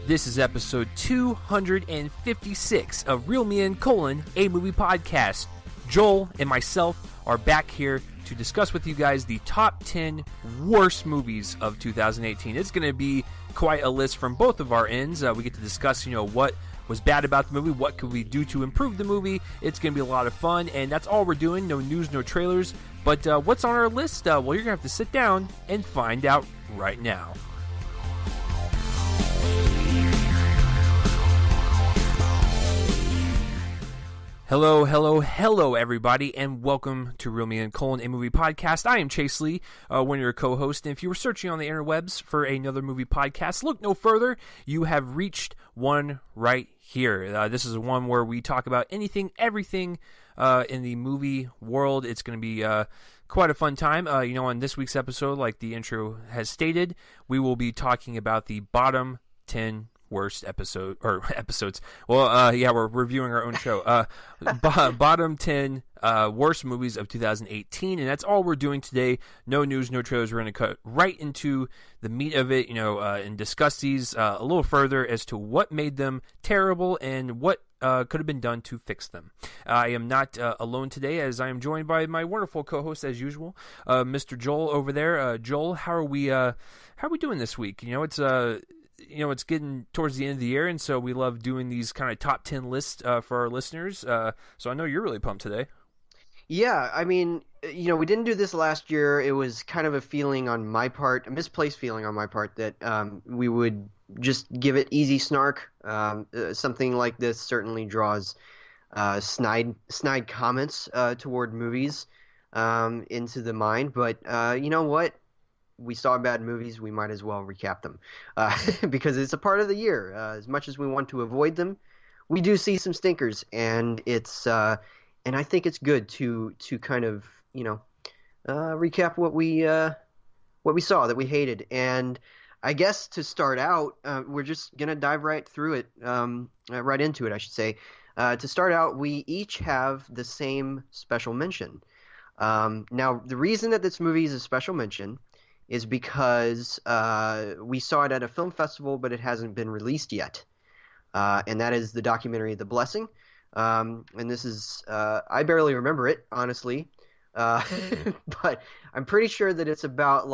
This is episode 256 of Real Me and Colon, a movie podcast. Joel and myself are back here to discuss with you guys the top 10 worst movies of 2018. It's going to be quite a list from both of our ends. We get to discuss, what was bad about the movie, what could we do to improve the movie. It's going to be a lot of fun, and that's all we're doing. No news, no trailers. But what's on our list? Well, you're going to have to sit down and find out right now. Hello, everybody, and welcome to Real Me and Colon, a movie podcast. I am Chase Lee, one of your co-hosts, and if you were searching on the interwebs for another movie podcast, look no further. You have reached one right here. This is one where we talk about anything, everything in the movie world. It's going to be quite a fun time. On this week's episode, like the intro has stated, we will be talking about the bottom 10 worst episodes. Well, we're reviewing our own show. Bottom 10 worst movies of 2018, and that's all we're doing today. No news, no trailers. We're going to cut right into the meat of it, and discuss these a little further as to what made them terrible and what could have been done to fix them. I am not alone today, as I am joined by my wonderful co-host as usual, Mr. Joel over there. Joel, how are we doing this week? It's getting towards the end of the year, and so we love doing these kind of top 10 lists for our listeners. So I know you're really pumped today. Yeah, I mean, we didn't do this last year. It was kind of a feeling on my part, a misplaced feeling on my part, that we would just give it easy snark. Something like this certainly draws snide comments toward movies into the mind. But you know what? We saw bad movies, we might as well recap them because it's a part of the year. As much as we want to avoid them, we do see some stinkers, and it's and I think it's good to kind of recap what we saw that we hated. And I guess to start out, we're just gonna dive right through it, right into it, I should say. To start out, we each have the same special mention. Now, the reason that this movie is a special mention is because we saw it at a film festival, but it hasn't been released yet. And that is the documentary The Blessing. And this is, I barely remember it, honestly. But I'm pretty sure that it's about,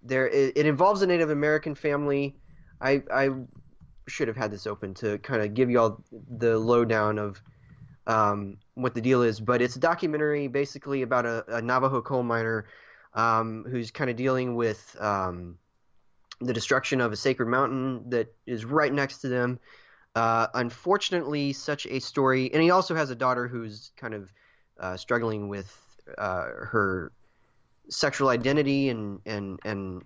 it involves a Native American family. I should have had this open to kind of give you all the lowdown of what the deal is. But it's a documentary basically about a Navajo coal miner who's kind of dealing with the destruction of a sacred mountain that is right next to them. Unfortunately, such a story, and he also has a daughter who's kind of struggling with her sexual identity and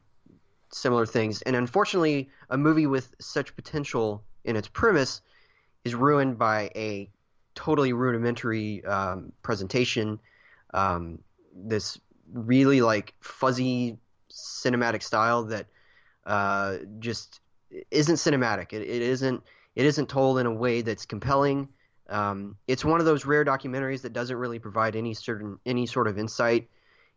similar things. And unfortunately, a movie with such potential in its premise is ruined by a totally rudimentary presentation. This really fuzzy cinematic style that just isn't cinematic. It isn't told in a way that's compelling. It's one of those rare documentaries that doesn't really provide any sort of insight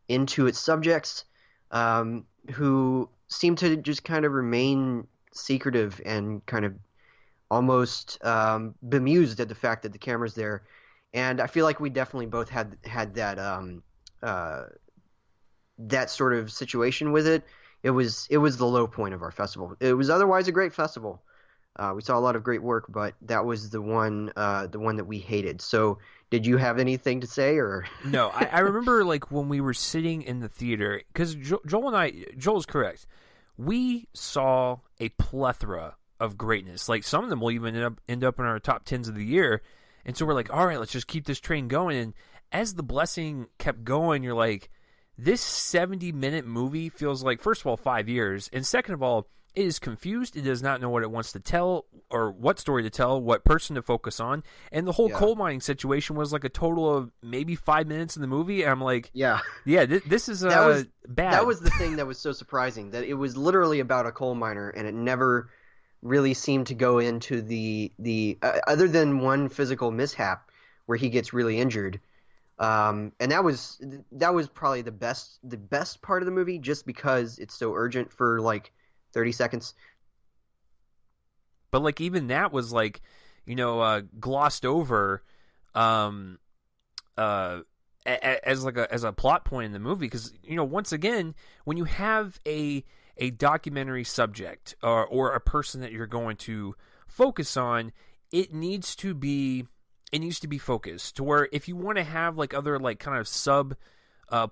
into its subjects, who seem to just kind of remain secretive and kind of almost bemused at the fact that the camera's there. And I feel like we definitely both had that sort of situation with it. It was the low point of our festival. It was otherwise a great festival. We saw a lot of great work, but that was the one that we hated. So did you have anything to say, or? No, I remember when we were sitting in the theater, because Joel's correct. We saw a plethora of greatness. Some of them will even end up in our top 10s of the year. And so we're like, all right, let's just keep this train going. And as The Blessing kept going, you're like, this 70-minute movie feels like, first of all, 5 years, and second of all, it is confused. It does not know what it wants to tell, or what story to tell, what person to focus on, and the whole coal mining situation was a total of maybe 5 minutes in the movie, and I'm like, this is bad. That was the thing that was so surprising, that it was literally about a coal miner, and it never really seemed to go into the other than one physical mishap where he gets really injured. And that was probably the best part of the movie, just because it's so urgent for 30 seconds. but like even that was like, glossed over, um, as like as a plot point in the movie, because once again, when you have a documentary subject, or a person that you're going to focus on, it needs to be focused to where if you want to have like other like kind of sub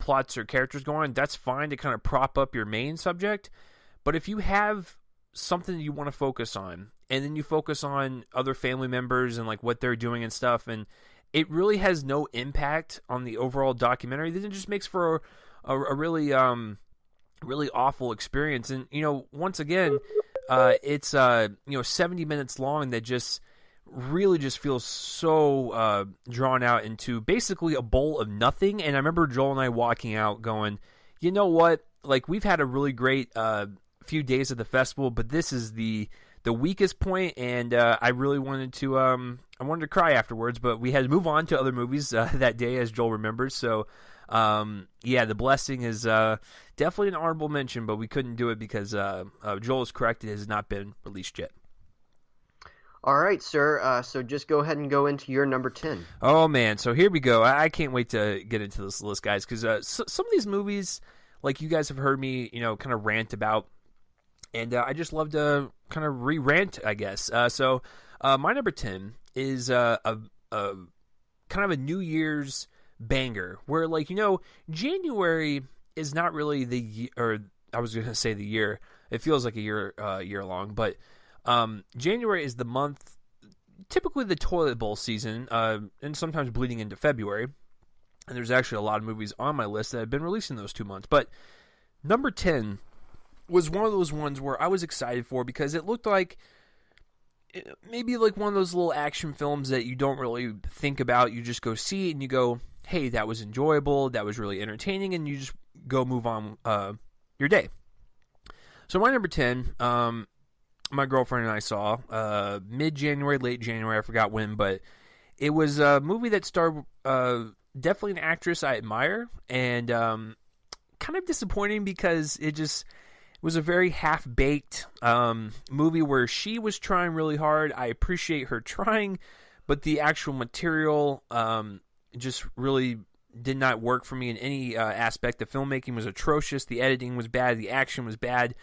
plots or characters going on, that's fine to kind of prop up your main subject. But if you have something you want to focus on, and then you focus on other family members and like what they're doing and stuff, and it really has no impact on the overall documentary, then it just makes for a really really awful experience. And once again, it's 70 minutes long that just really just feels so drawn out into basically a bowl of nothing. And I remember Joel and I walking out going, you know what, like we've had a really great few days at the festival, but this is the weakest point, and I really wanted to cry afterwards, but we had to move on to other movies that day, as Joel remembers. So The Blessing is definitely an honorable mention, but we couldn't do it because Joel is correct, it has not been released yet. All right, sir. So just go ahead and go into your number 10. Oh, man. So here we go. I can't wait to get into this list, guys, because some of these movies, like you guys have heard me, kind of rant about, and I just love to kind of re-rant, I guess. So my number 10 is a kind of a New Year's banger, where, like, January is not really the year, or I was going to say the year. It feels like a year long, but January is the month, typically the toilet bowl season, and sometimes bleeding into February. And there's actually a lot of movies on my list that have been released in those 2 months. But number 10 was one of those ones where I was excited for because it looked like maybe like one of those little action films that you don't really think about. You just go see it and you go, hey, that was enjoyable, that was really entertaining, and you just go move on your day. So my number 10, my girlfriend and I saw mid-January, late January, I forgot when, but it was a movie that starred definitely an actress I admire, and kind of disappointing because it just was a very half-baked movie where she was trying really hard. I appreciate her trying, but the actual material just really did not work for me in any aspect. The filmmaking was atrocious, the editing was bad, the action was bad,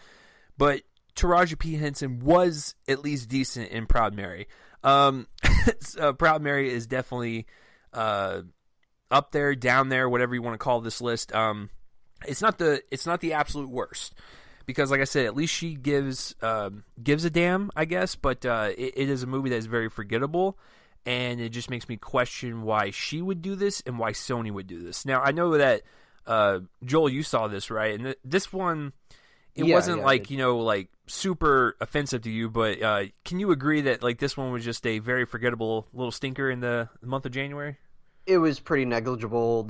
but Taraji P. Henson was at least decent in Proud Mary. Proud Mary is definitely up there, down there, whatever you want to call this list. It's not the absolute worst, because like I said, at least she gives a damn, I guess. But it is a movie that is very forgettable, and it just makes me question why she would do this and why Sony would do this. Now I know that Joel, you saw this, right? And this one, it wasn't like like super offensive to you, but can you agree that like this one was just a very forgettable little stinker in the month of January? It was pretty negligible.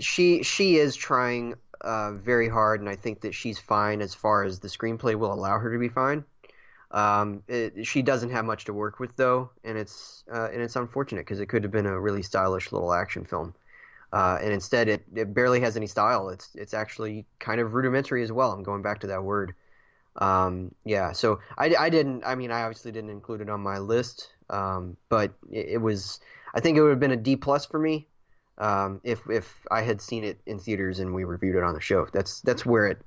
She is trying very hard, and I think that she's fine as far as the screenplay will allow her to be fine. She doesn't have much to work with though, and it's unfortunate because it could have been a really stylish little action film. And instead, it barely has any style. It's actually kind of rudimentary as well. I'm going back to that word. So I obviously didn't include it on my list, but it was. I think it would have been a D+ for me if I had seen it in theaters and we reviewed it on the show. That's where it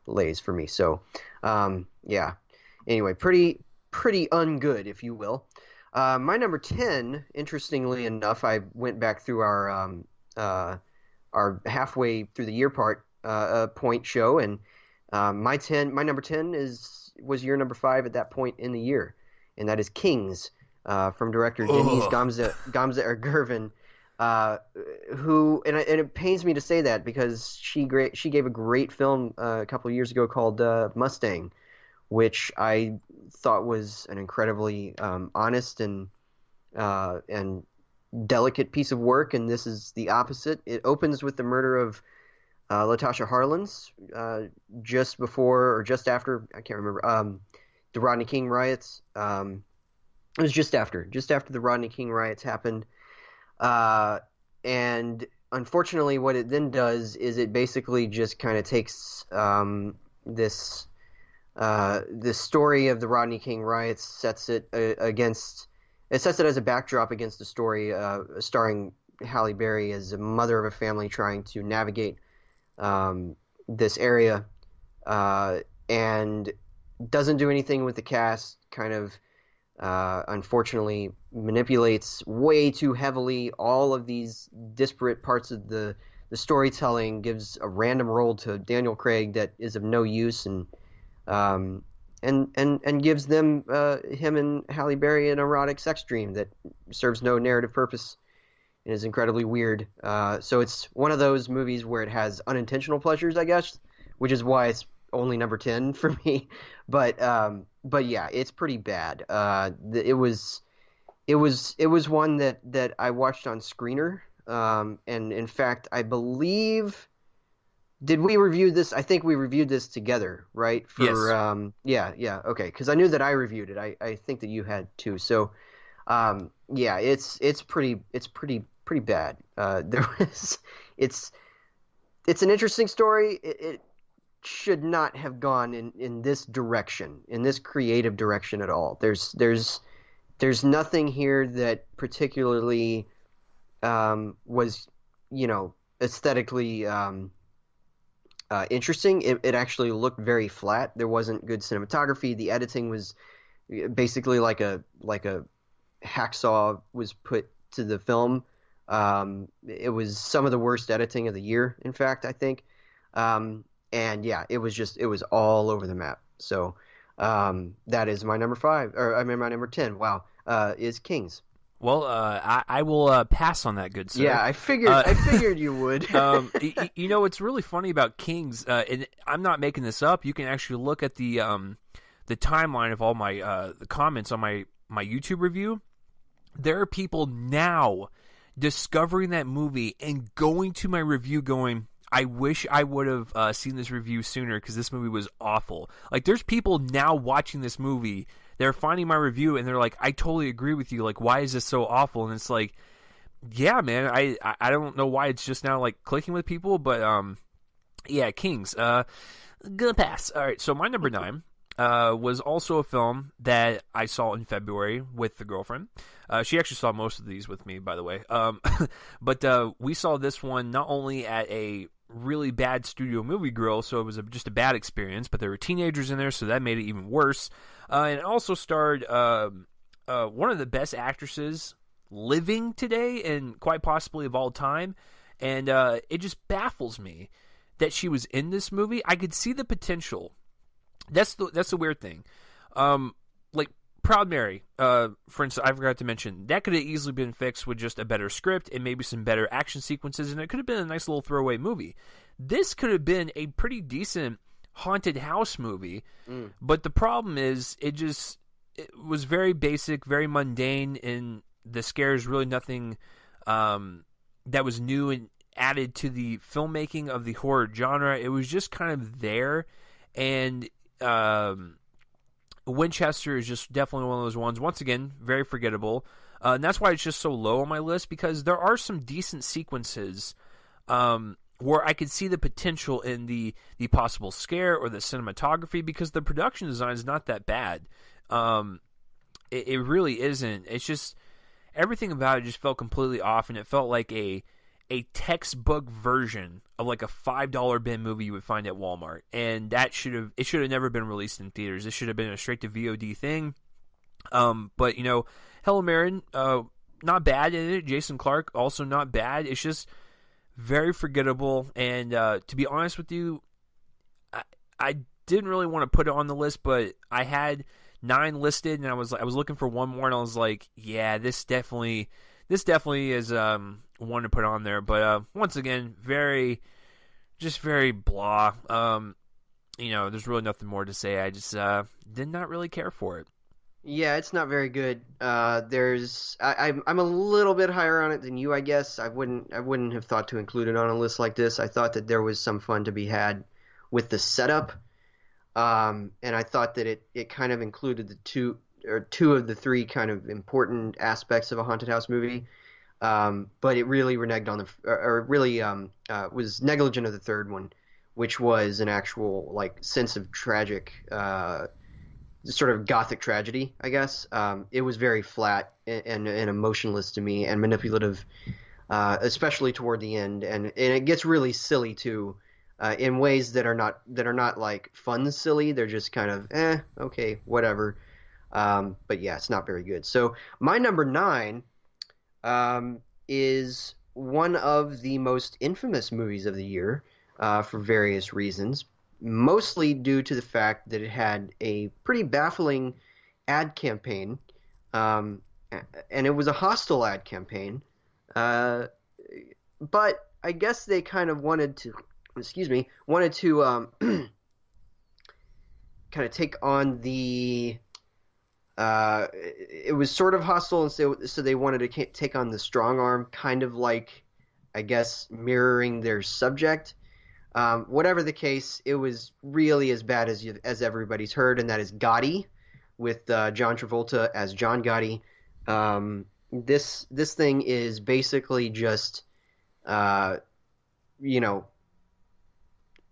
lays for me. So anyway, pretty ungood, if you will. My number 10, interestingly enough, I went back through our halfway through the year point show, and my number 10 was your number 5 at that point in the year, and that is Kings, from director Deniz Gamze Ergüven, who and it pains me to say that because she gave a great film a couple of years ago called Mustang, which I thought was an incredibly honest and delicate piece of work, and this is the opposite. It opens with the murder of Latasha Harlins just before or just after, I can't remember, the Rodney King riots. It was just after the Rodney King riots happened, and unfortunately, what it then does is it basically just kind of takes this the story of the Rodney King riots sets it against. It sets it as a backdrop against the story starring Halle Berry as a mother of a family trying to navigate this area, and doesn't do anything with the cast. Kind of unfortunately manipulates way too heavily all of these disparate parts of the storytelling. Gives a random role to Daniel Craig that is of no use, um, and gives them him and Halle Berry an erotic sex dream that serves no narrative purpose and is incredibly weird. So it's one of those movies where it has unintentional pleasures, I guess, which is why it's only number 10 for me. But yeah, it's pretty bad. It was one that I watched on Screener. And in fact, I believe, did we review this? I think we reviewed this together, right? Yes. Yeah, okay. Because I knew that I reviewed it. I think that you had too. So, yeah, it's pretty bad. There was, it's it's an interesting story. It should not have gone in this direction, in this creative direction at all. There's nothing here that particularly was, aesthetically interesting. It actually looked very flat. There wasn't good cinematography. The editing was basically like a hacksaw was put to the film. It was some of the worst editing of the year, in fact, I think. And yeah, it was all over the map. So that is my number 5, or I mean my number 10. Wow, is Kings. Well, I will pass on that, good sir. Yeah, I figured you would. What's really funny about Kings, and I'm not making this up. You can actually look at the timeline of all my the comments on my YouTube review. There are people now discovering that movie and going to my review going, I wish I would have seen this review sooner because this movie was awful. Like, there's people now watching this movie, they're finding my review and they're like, I totally agree with you. Like, why is this so awful? And it's like, yeah, man, I don't know why it's just now like clicking with people, but yeah, Kings. Gonna pass. All right, so my number 9 was also a film that I saw in February with the girlfriend. She actually saw most of these with me, by the way. But we saw this one not only at a really bad studio movie grill, so it was just a bad experience, but there were teenagers in there, so that made it even worse. And it also starred one of the best actresses living today and quite possibly of all time. And it just baffles me that she was in this movie. I could see the potential. That's the weird thing. Like Proud Mary, for instance, I forgot to mention, that could have easily been fixed with just a better script and maybe some better action sequences, and it could have been a nice little throwaway movie. This could have been a pretty decent haunted house movie, but the problem is it was very basic, very mundane, and the scares really nothing that was new and added to the filmmaking of the horror genre. It was just kind of there, and Winchester is just definitely one of those ones. Once again, very forgettable. And that's why it's just so low on my list, because there are some decent sequences where I could see the potential in the possible scare or the cinematography, because the production design is not that bad. It really isn't. It's just everything about it just felt completely off, and it felt like a textbook version of like a $5 bin movie you would find at Walmart, and it should have never been released in theaters. It should have been a straight to VOD thing. But Helen Mirren, not bad in it. Jason Clarke, also not bad. It's just very forgettable. And to be honest with you, I didn't really want to put it on the list, but I had 9 listed, and I was looking for one more, and I was like, yeah, this definitely is one to put on there. But once again, very blah. There's really nothing more to say. I just did not really care for it. Yeah, it's not very good. I'm a little bit higher on it than you, I guess. I wouldn't have thought to include it on a list like this. I thought that there was some fun to be had with the setup, and I thought that it kind of included the two of the 3 kind of important aspects of a haunted house movie. But it really reneged on was negligent of the third one, which was an actual like sense of tragic, sort of gothic tragedy, I guess. It was very flat and emotionless to me, and manipulative, especially toward the end, and it gets really silly too, in ways that are not like fun silly. They're just kind of okay, whatever. But yeah, it's not very good. So my number nine is one of the most infamous movies of the year, for various reasons, mostly due to the fact that it had a pretty baffling ad campaign, um, and it was a hostile ad campaign. Uh, but I guess they kind of wanted to kind of take on the. It was sort of hostile, and so they wanted to take on the strong arm, kind of like, I guess, mirroring their subject. Whatever the case, it was really as bad as everybody's heard, and that is Gotti, with John Travolta as John Gotti. This thing is basically just, uh, you know,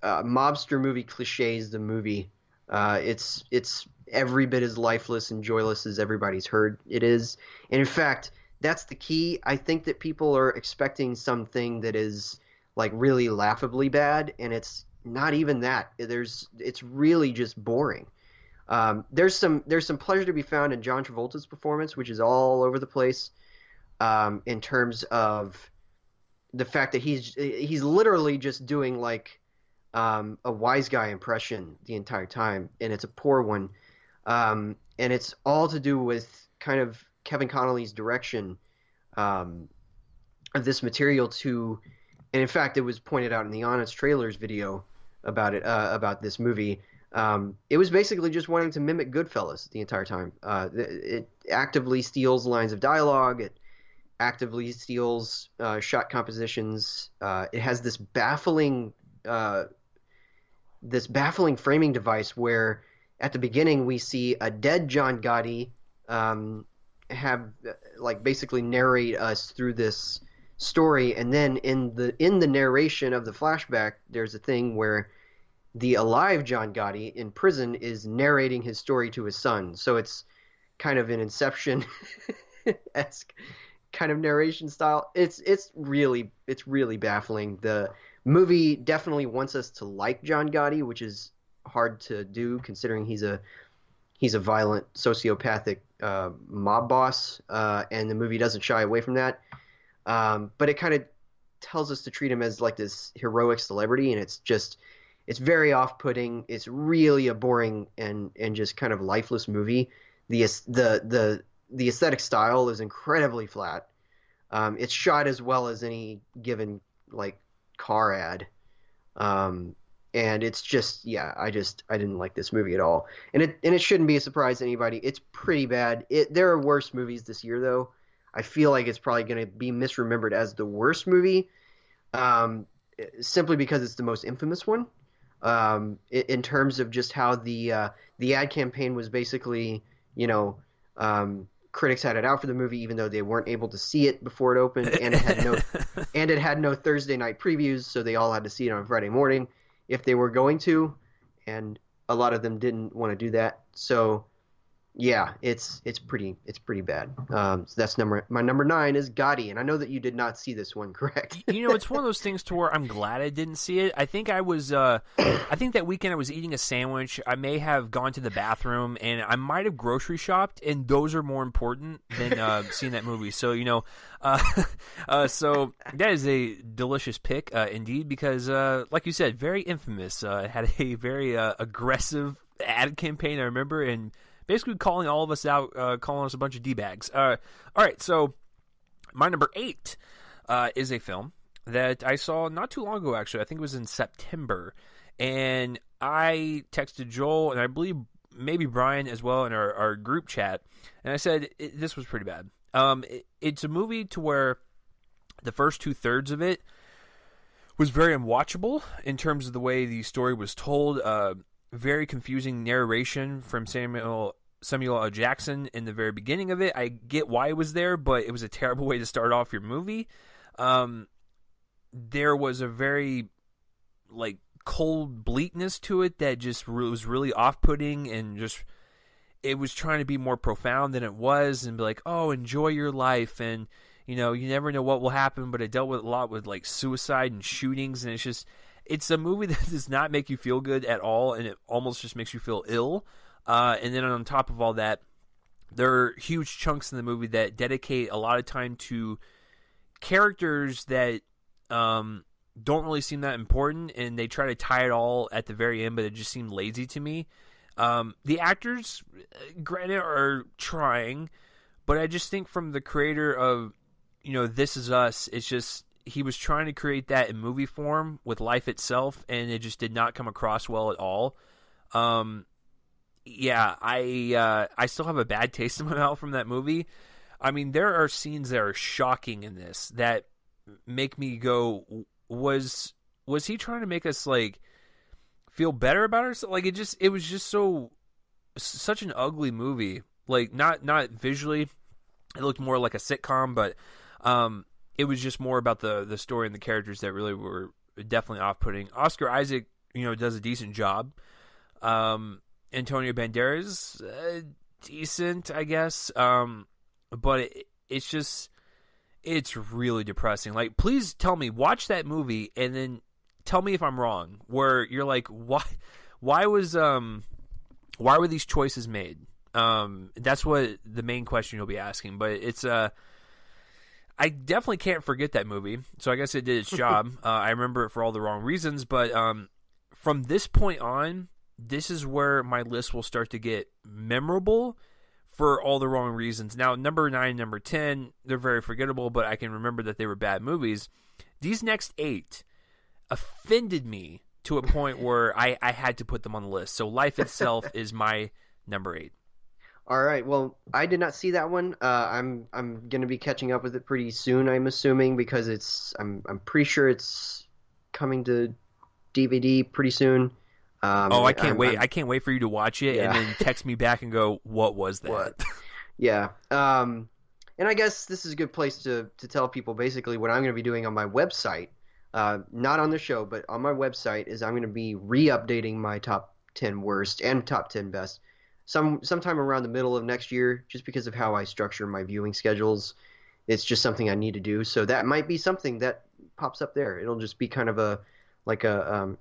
mobster movie cliches. The movie, it's every bit as lifeless and joyless as everybody's heard it is. And in fact, that's the key. I think that people are expecting something that is like really laughably bad, and it's not even that. It's really just boring. There's some pleasure to be found in John Travolta's performance, which is all over the place, in terms of the fact that he's literally just doing like, a wise guy impression the entire time, and it's a poor one. And it's all to do with kind of Kevin Connolly's direction, of this material and in fact, it was pointed out in the Honest Trailers video about this movie. It was basically just wanting to mimic Goodfellas the entire time. It actively steals lines of dialogue. It actively steals shot compositions. It has this baffling framing device where at the beginning we see a dead John Gotti, have like basically narrate us through this story, and then in the narration of the flashback, there's a thing where the alive John Gotti in prison is narrating his story to his son. So it's kind of an Inception esque kind of narration style. It's really baffling. The movie definitely wants us to like John Gotti, which is hard to do considering he's a violent sociopathic mob boss, and the movie doesn't shy away from that. But it kind of tells us to treat him as like this heroic celebrity, and it's very off-putting. It's really a boring and just kind of lifeless movie. The aesthetic style is incredibly flat. It's shot as well as any given like car ad. And it's just, yeah, I didn't like this movie at all. And it shouldn't be a surprise to anybody. It's pretty bad. There are worse movies this year, though. I feel like it's probably going to be misremembered as the worst movie, simply because it's the most infamous one. In terms of just how the ad campaign was basically, critics had it out for the movie, even though they weren't able to see it before it opened, and it had no Thursday night previews, so they all had to see it on Friday morning if they were going to, and a lot of them didn't want to do that. So yeah, it's pretty bad. So that's my number 9 is Gotti, and I know that you did not see this one, correct? It's one of those things to where I'm glad I didn't see it. I think I was, I think that weekend I was eating a sandwich. I may have gone to the bathroom, and I might have grocery shopped, and those are more important than seeing that movie. So so that is a delicious pick, indeed, because like you said, very infamous. It had a very aggressive ad campaign, I remember, and basically calling all of us out, calling us a bunch of D-bags. All right, so my number 8 is a film that I saw not too long ago, actually. I think it was in September. And I texted Joel, and I believe maybe Brian as well in our group chat. And I said, this was pretty bad. It's a movie to where the first 2/3 of it was very unwatchable in terms of the way the story was told. Very confusing narration from Samuel L. Jackson in the very beginning of it. I get why it was there, but it was a terrible way to start off your movie. There was a very cold bleakness to it that just was really off-putting, and just it was trying to be more profound than it was, and be like, oh, enjoy your life, and you know, you never know what will happen. But it dealt with a lot with like suicide and shootings, and it's a movie that does not make you feel good at all, and it almost just makes you feel ill. And then on top of all that, there are huge chunks in the movie that dedicate a lot of time to characters that don't really seem that important, and they try to tie it all at the very end, but it just seemed lazy to me. The actors, granted, are trying, but I just think from the creator of, you know, This Is Us, it's just he was trying to create that in movie form with life itself, and it just did not come across well at all. Yeah, I still have a bad taste in my mouth from that movie. I mean, there are scenes that are shocking in this that make me go, was he trying to make us like feel better about ourselves? Like it was just such an ugly movie. Like not visually, it looked more like a sitcom, but it was just more about the story and the characters that really were definitely off-putting. Oscar Isaac, you know, does a decent job. Antonio Banderas, decent, I guess. But it's really depressing. Like, please tell me, watch that movie and then tell me if I'm wrong. Where you're like, why were these choices made? That's what the main question you'll be asking. But it's I definitely can't forget that movie. So I guess it did its job. I remember it for all the wrong reasons. But from this point on, this is where my list will start to get memorable for all the wrong reasons. Now, number 9, number 10, they're very forgettable, but I can remember that they were bad movies. These next 8 offended me to a point where I had to put them on the list. So Life Itself is my number 8. All right. Well, I did not see that one. I'm going to be catching up with it pretty soon, I'm assuming, because I'm pretty sure it's coming to DVD pretty soon. I can't wait. I can't wait for you to watch it and then text me back and go, what was that? What? Yeah. And I guess this is a good place to tell people basically what I'm going to be doing on my website. Not on the show, but on my website is I'm going to be re-updating my top 10 worst and top 10 best sometime around the middle of next year, just because of how I structure my viewing schedules. It's just something I need to do. So that might be something that pops up there. It'll just be kind of a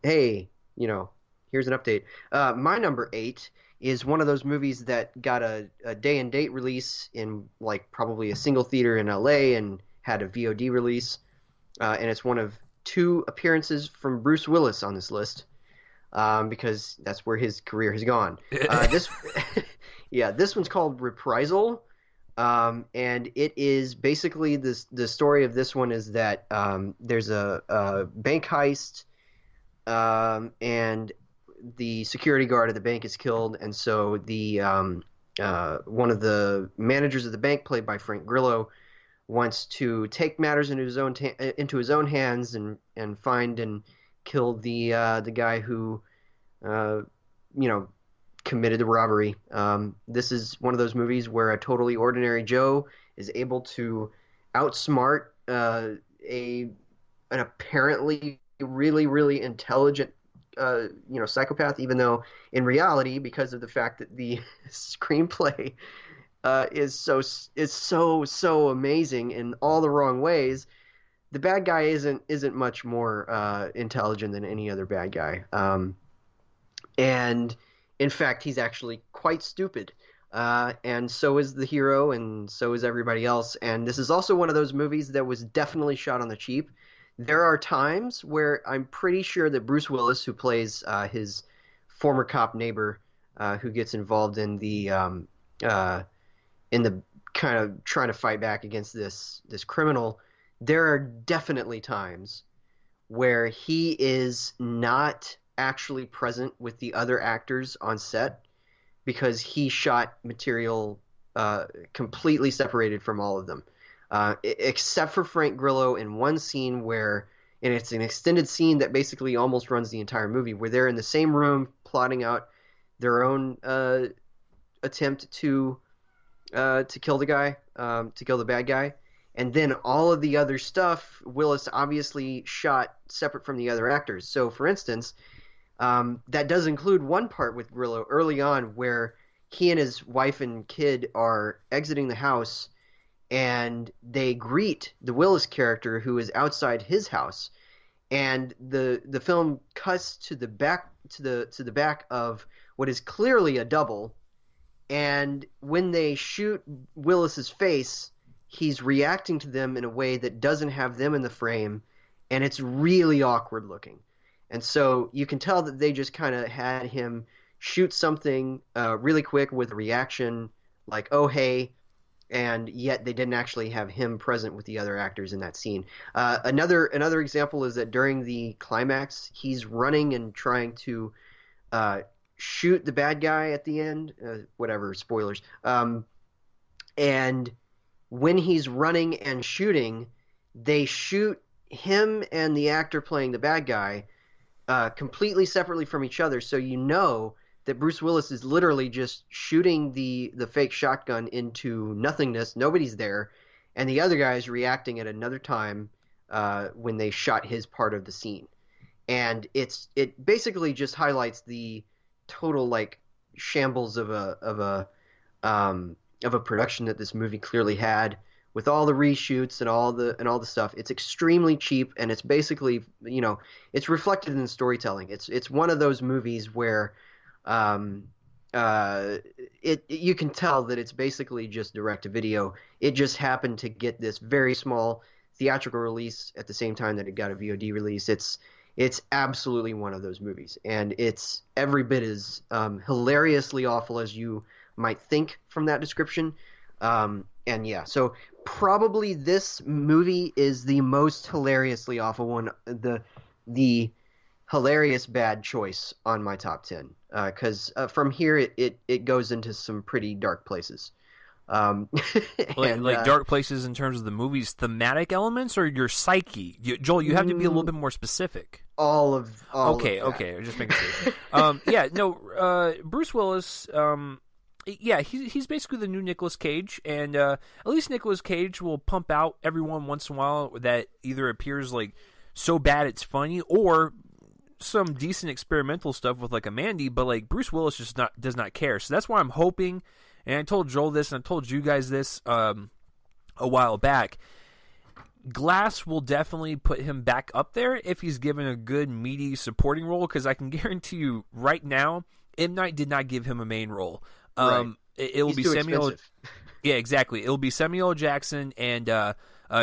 hey, you know, here's an update. My number 8 is one of those movies that got a day and date release in like probably a single theater in LA and had a VOD release. And it's one of 2 appearances from Bruce Willis on this list, because that's where his career has gone. This one's called Reprisal. And it is basically the story of this one is that there's a bank heist, and the security guard of the bank is killed, and so the one of the managers of the bank, played by Frank Grillo, wants to take matters into his own hands and find and kill the guy who committed the robbery. This is one of those movies where a totally ordinary Joe is able to outsmart an apparently really, really intelligent psychopath, even though in reality, because of the fact that the screenplay is so amazing in all the wrong ways, the bad guy isn't much more intelligent than any other bad guy. And in fact, he's actually quite stupid. And so is the hero, and so is everybody else. And this is also one of those movies that was definitely shot on the cheap. There are times where I'm pretty sure that Bruce Willis, who plays his former cop neighbor, who gets involved in the kind of trying to fight back against this criminal, there are definitely times where he is not actually present with the other actors on set because he shot material completely separated from all of them. Except for Frank Grillo in one scene where, and it's an extended scene that basically almost runs the entire movie, where they're in the same room plotting out their own attempt to kill the guy, to kill the bad guy. And then all of the other stuff, Willis obviously shot separate from the other actors. So, for instance, that does include one part with Grillo early on where he and his wife and kid are exiting the house and they greet the Willis character who is outside his house. And the film cuts to the back of what is clearly a double. And when they shoot Willis's face, he's reacting to them in a way that doesn't have them in the frame, and it's really awkward looking. And so you can tell that they just kind of had him shoot something really quick with a reaction like, oh, hey, and yet they didn't actually have him present with the other actors in that scene. Another example is that during the climax, he's running and trying to shoot the bad guy at the end. Whatever, spoilers. And when he's running and shooting, they shoot him and the actor playing the bad guy completely separately from each other, so you know that Bruce Willis is literally just shooting the fake shotgun into nothingness. Nobody's there, and the other guy is reacting at another time when they shot his part of the scene. And it basically just highlights the total like shambles of a production that this movie clearly had, with all the reshoots and all the stuff. It's extremely cheap, and it's basically, it's reflected in the storytelling. It's one of those movies where you can tell that it's basically just direct to video. It just happened to get this very small theatrical release at the same time that it got a VOD release. It's absolutely one of those movies, and it's every bit as hilariously awful as you might think from that description. And yeah, so probably this movie is the most hilariously awful one, the hilarious bad choice on my top 10, because from here it goes into some pretty dark places. Dark places in terms of the movie's thematic elements or your psyche? Joel, you have to be a little bit more specific. All of okay, just making sure. Bruce Willis, he's basically the new Nicolas Cage, and at least Nicolas Cage will pump out every once in a while that either appears like so bad it's funny, or some decent experimental stuff with like a Mandy, but like Bruce Willis just does not care. So that's why I'm hoping, and I told Joel this and I told you guys this a while back, Glass will definitely put him back up there if he's given a good meaty supporting role, because I can guarantee you right now M. Night did not give him a main role. Right. It will be Samuel. Yeah, exactly. It'll be Samuel L. Jackson and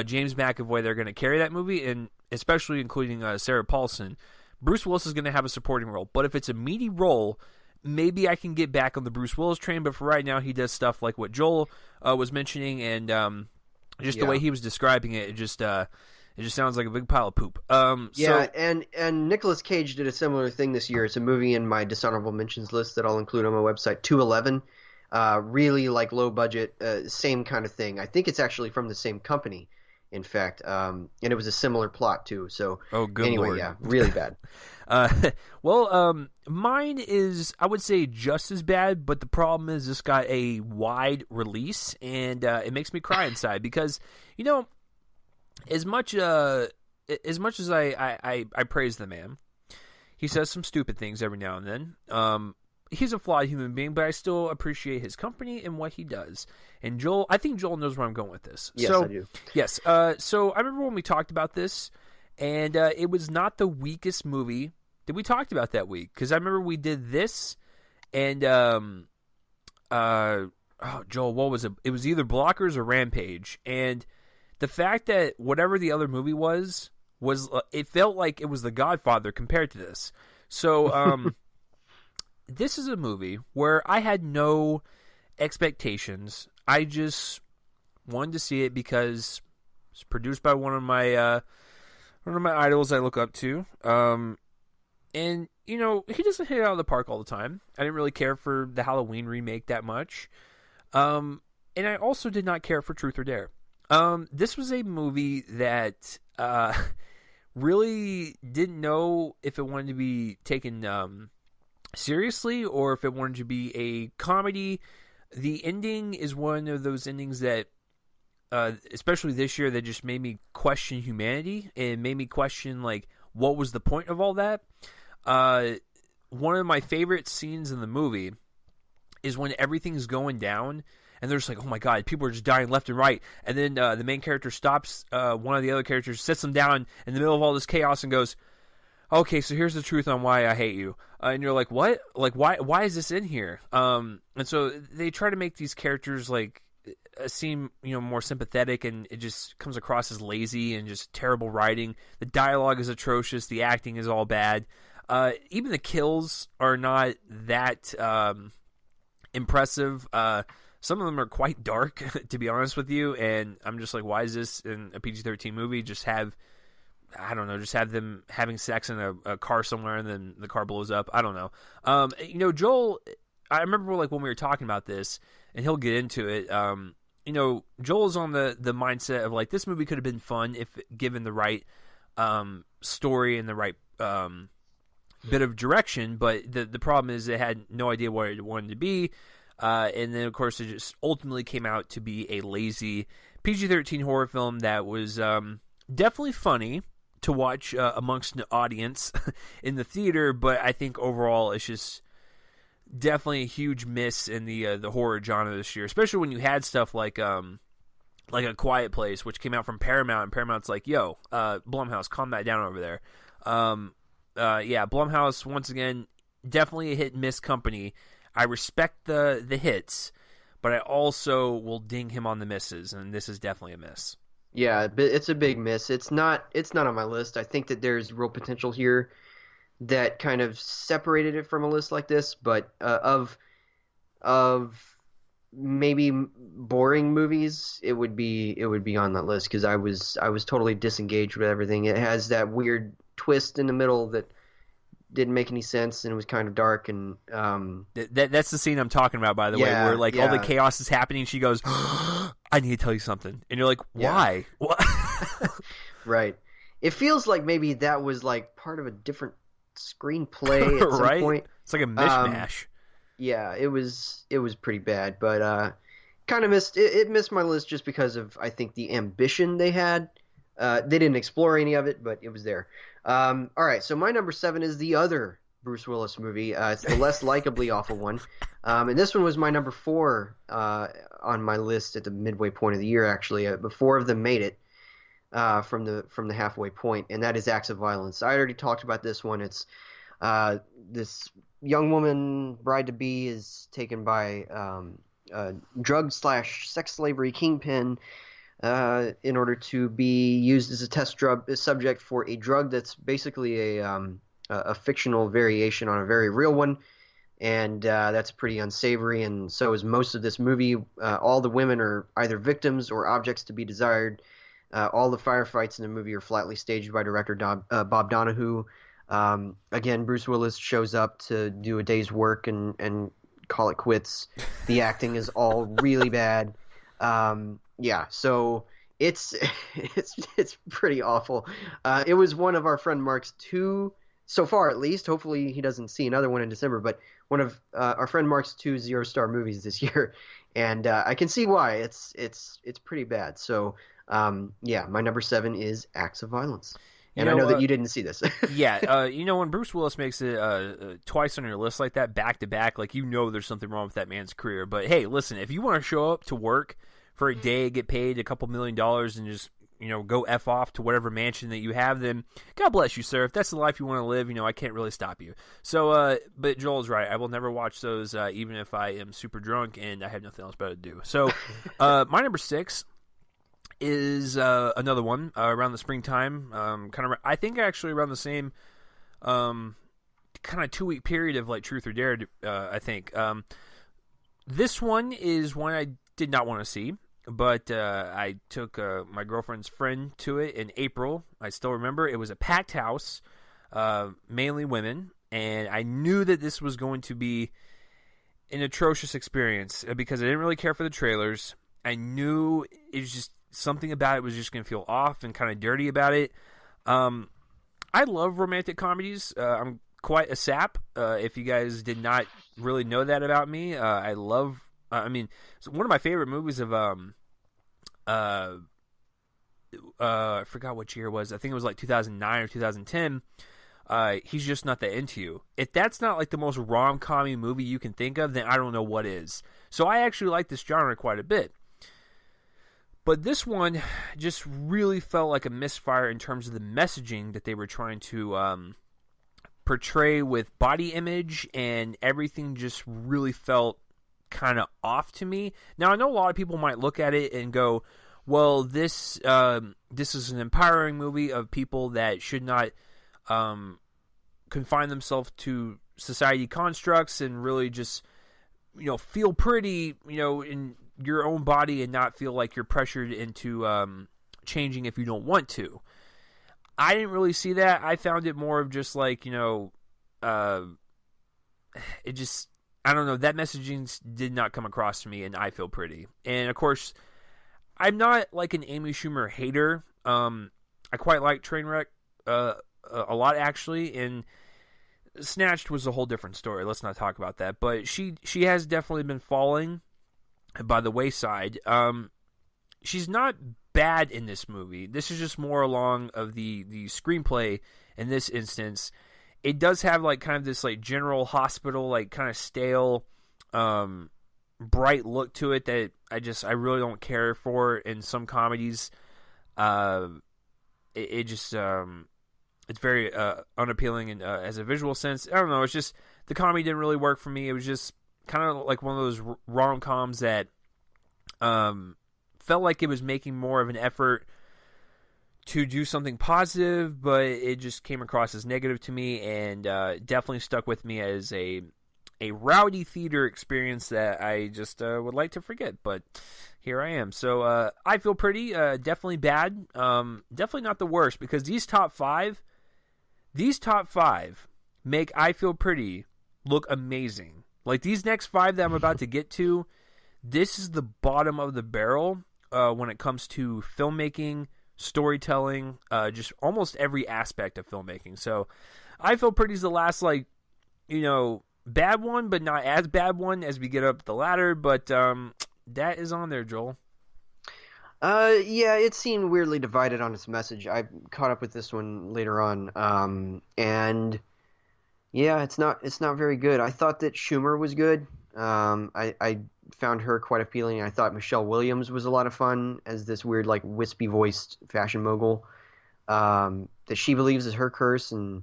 James McAvoy. They're going to carry that movie, and especially including Sarah Paulson. Bruce Willis is going to have a supporting role, but if it's a meaty role, maybe I can get back on the Bruce Willis train. But for right now, he does stuff like what Joel was mentioning, and the way he was describing it, it just sounds like a big pile of poop. And Nicolas Cage did a similar thing this year. It's a movie in my dishonorable mentions list that I'll include on my website, 211. Really like low budget, same kind of thing. I think it's actually from the same company, in fact. And it was a similar plot too. So anyway, Lord. Yeah, really bad. Mine is, I would say, just as bad, but the problem is this got a wide release, and it makes me cry inside because, as much as I praise the man, he says some stupid things every now and then. He's a flawed human being, but I still appreciate his company and what he does. And I think Joel knows where I'm going with this. Yes, I do. Yes. So I remember when we talked about this, and it was not the weakest movie that we talked about that week, because I remember we did this, and Joel, what was it? It was either Blockers or Rampage, and the fact that whatever the other movie was it felt like it was The Godfather compared to this. So this is a movie where I had no expectations. I just wanted to see it because it's produced by one of my idols I look up to. And he doesn't hit it out of the park all the time. I didn't really care for the Halloween remake that much. And I also did not care for Truth or Dare. This was a movie that really didn't know if it wanted to be taken seriously or if it wanted to be a comedy. The ending is one of those endings that especially this year, that just made me question humanity and made me question, like, what was the point of all that. One of my favorite scenes in the movie is when everything's going down and they're just like, oh my god, people are just dying left and right, and then the main character stops one of the other characters, sits them down in the middle of all this chaos and goes, okay, so here's the truth on why I hate you. And you're like, what? Like, why is this in here? And so they try to make these characters, like, seem, more sympathetic, and it just comes across as lazy and just terrible writing. The dialogue is atrocious. The acting is all bad. Even the kills are not that impressive. Some of them are quite dark, to be honest with you, and I'm just like, why is this in a PG-13 movie? Just have them having sex in a car somewhere and then the car blows up. I don't know. Joel, I remember, like, when we were talking about this, and he'll get into it, Joel's on the mindset of, like, this movie could have been fun if given the right story and the right bit of direction, but the problem is it had no idea what it wanted to be, and then, of course, it just ultimately came out to be a lazy PG-13 horror film that was definitely funny to watch amongst the audience in the theater, but I think overall it's just definitely a huge miss in the horror genre this year, especially when you had stuff like A Quiet Place, which came out from Paramount, and Paramount's like, yo, Blumhouse, calm that down over there. Blumhouse, once again, definitely a hit and miss company. I respect the hits, but I also will ding him on the misses, and this is definitely a miss. Yeah, but it's a big miss. It's not on my list. I think that there's real potential here that kind of separated it from a list like this, but of maybe boring movies, it would be on that list, because I was totally disengaged with everything. It has that weird twist in the middle that didn't make any sense, and it was kind of dark, and that's the scene I'm talking about, by the way, where, like, all the chaos is happening. She goes, I need to tell you something, and you're like, why? Yeah. What? Right. It feels like maybe that was, like, part of a different screenplay at some point. It's like a mishmash. Yeah, it was pretty bad, but kind of missed it missed my list just because of, I think, the ambition they had. They didn't explore any of it, but it was there. All right, so my number 7 is the other Bruce Willis movie. It's the less likably awful one, and this one was my number 4 on my list at the midway point of the year. Actually, but 4 of them made it from the halfway point, and that is Acts of Violence. I already talked about this one. It's this young woman, bride-to-be, is taken by a drug/sex slavery kingpin in order to be used as a test subject for a drug that's basically a fictional variation on a very real one, and that's pretty unsavory, and so is most of this movie. All the women are either victims or objects to be desired. All the firefights in the movie are flatly staged by director Bob Donahue. Again, Bruce Willis shows up to do a day's work and call it quits. The acting is all really bad. So it's pretty awful. It was one of our friend Mark's 2, so far at least. Hopefully he doesn't see another one in December, but one of our friend Mark's 2 0-star movies this year, and I can see why. It's pretty bad. So my number 7 is Acts of Violence. And I know that you didn't see this. When Bruce Willis makes it twice on your list like that, back to back, like, there's something wrong with that man's career. But hey, listen, if you want to show up to work for a day, get paid a couple $1 million, and just go F off to whatever mansion that you have, then God bless you, sir. If that's the life you want to live, I can't really stop you. So, but Joel's right. I will never watch those, even if I am super drunk and I have nothing else better to do. So, my number 6 is another one around the springtime, I think actually around the same kind of 2-week period of, like, Truth or Dare. I think this one is one I did not want to see, but I took my girlfriend's friend to it in April. I still remember it was a packed house, mainly women, and I knew that this was going to be an atrocious experience because I didn't really care for the trailers. I knew it was just something about it was just going to feel off and kind of dirty about it. I love romantic comedies. I'm quite a sap. If you guys did not really know that about me, I love. So one of my favorite movies of uh, I forgot what year it was. I think it was like 2009 or 2010. He's just not that into you. If that's not like the most rom-com movie you can think of, then I don't know what is. So I actually like this genre quite a bit. But this one just really felt like a misfire in terms of the messaging that they were trying to portray with body image, and everything just really felt kind of off to me. Now, I know a lot of people might look at it and go, well, this is an empowering movie of people that should not confine themselves to society constructs and really just, feel pretty, in your own body and not feel like you're pressured into changing if you don't want to. I didn't really see that. I found it more of just like, it just, I don't know, that messaging did not come across to me in I Feel Pretty. And of course, I'm not like an Amy Schumer hater. I quite like Trainwreck a lot, actually, and Snatched was a whole different story. Let's not talk about that. But she has definitely been falling by the wayside. She's not bad in this movie. This is just more along of the screenplay in this instance. It does have like kind of this like General Hospital, like kind of stale, bright look to it that I really don't care for in some comedies. It just it's very unappealing and as a visual sense. I don't know. It's just the comedy didn't really work for me. It was just kind of like one of those rom-coms that felt like it was making more of an effort to do something positive, but it just came across as negative to me, and definitely stuck with me as a rowdy theater experience that I just would like to forget. But here I am. So I Feel Pretty, definitely bad. Definitely not the worst, because these top five make I Feel Pretty look amazing. Like these next five that I'm about to get to, this is the bottom of the barrel when it comes to filmmaking, storytelling, just almost every aspect of filmmaking. So I Feel Pretty is the last, like, bad one, but not as bad one as we get up the ladder. But that is on there, Joel. Yeah, it seemed weirdly divided on its message. I caught up with this one later on, and yeah, it's not very good. I thought that Schumer was good. I found her quite appealing. I thought Michelle Williams was a lot of fun as this weird, like, wispy voiced fashion mogul that she believes is her curse, and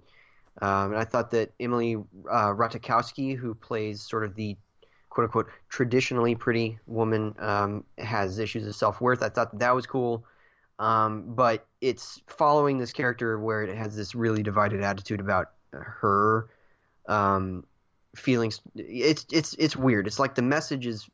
I thought that Emily Ratajkowski, who plays sort of the quote-unquote traditionally pretty woman, has issues of self-worth. I thought that was cool, but it's following this character where it has this really divided attitude about her feelings. It's weird. It's like the message is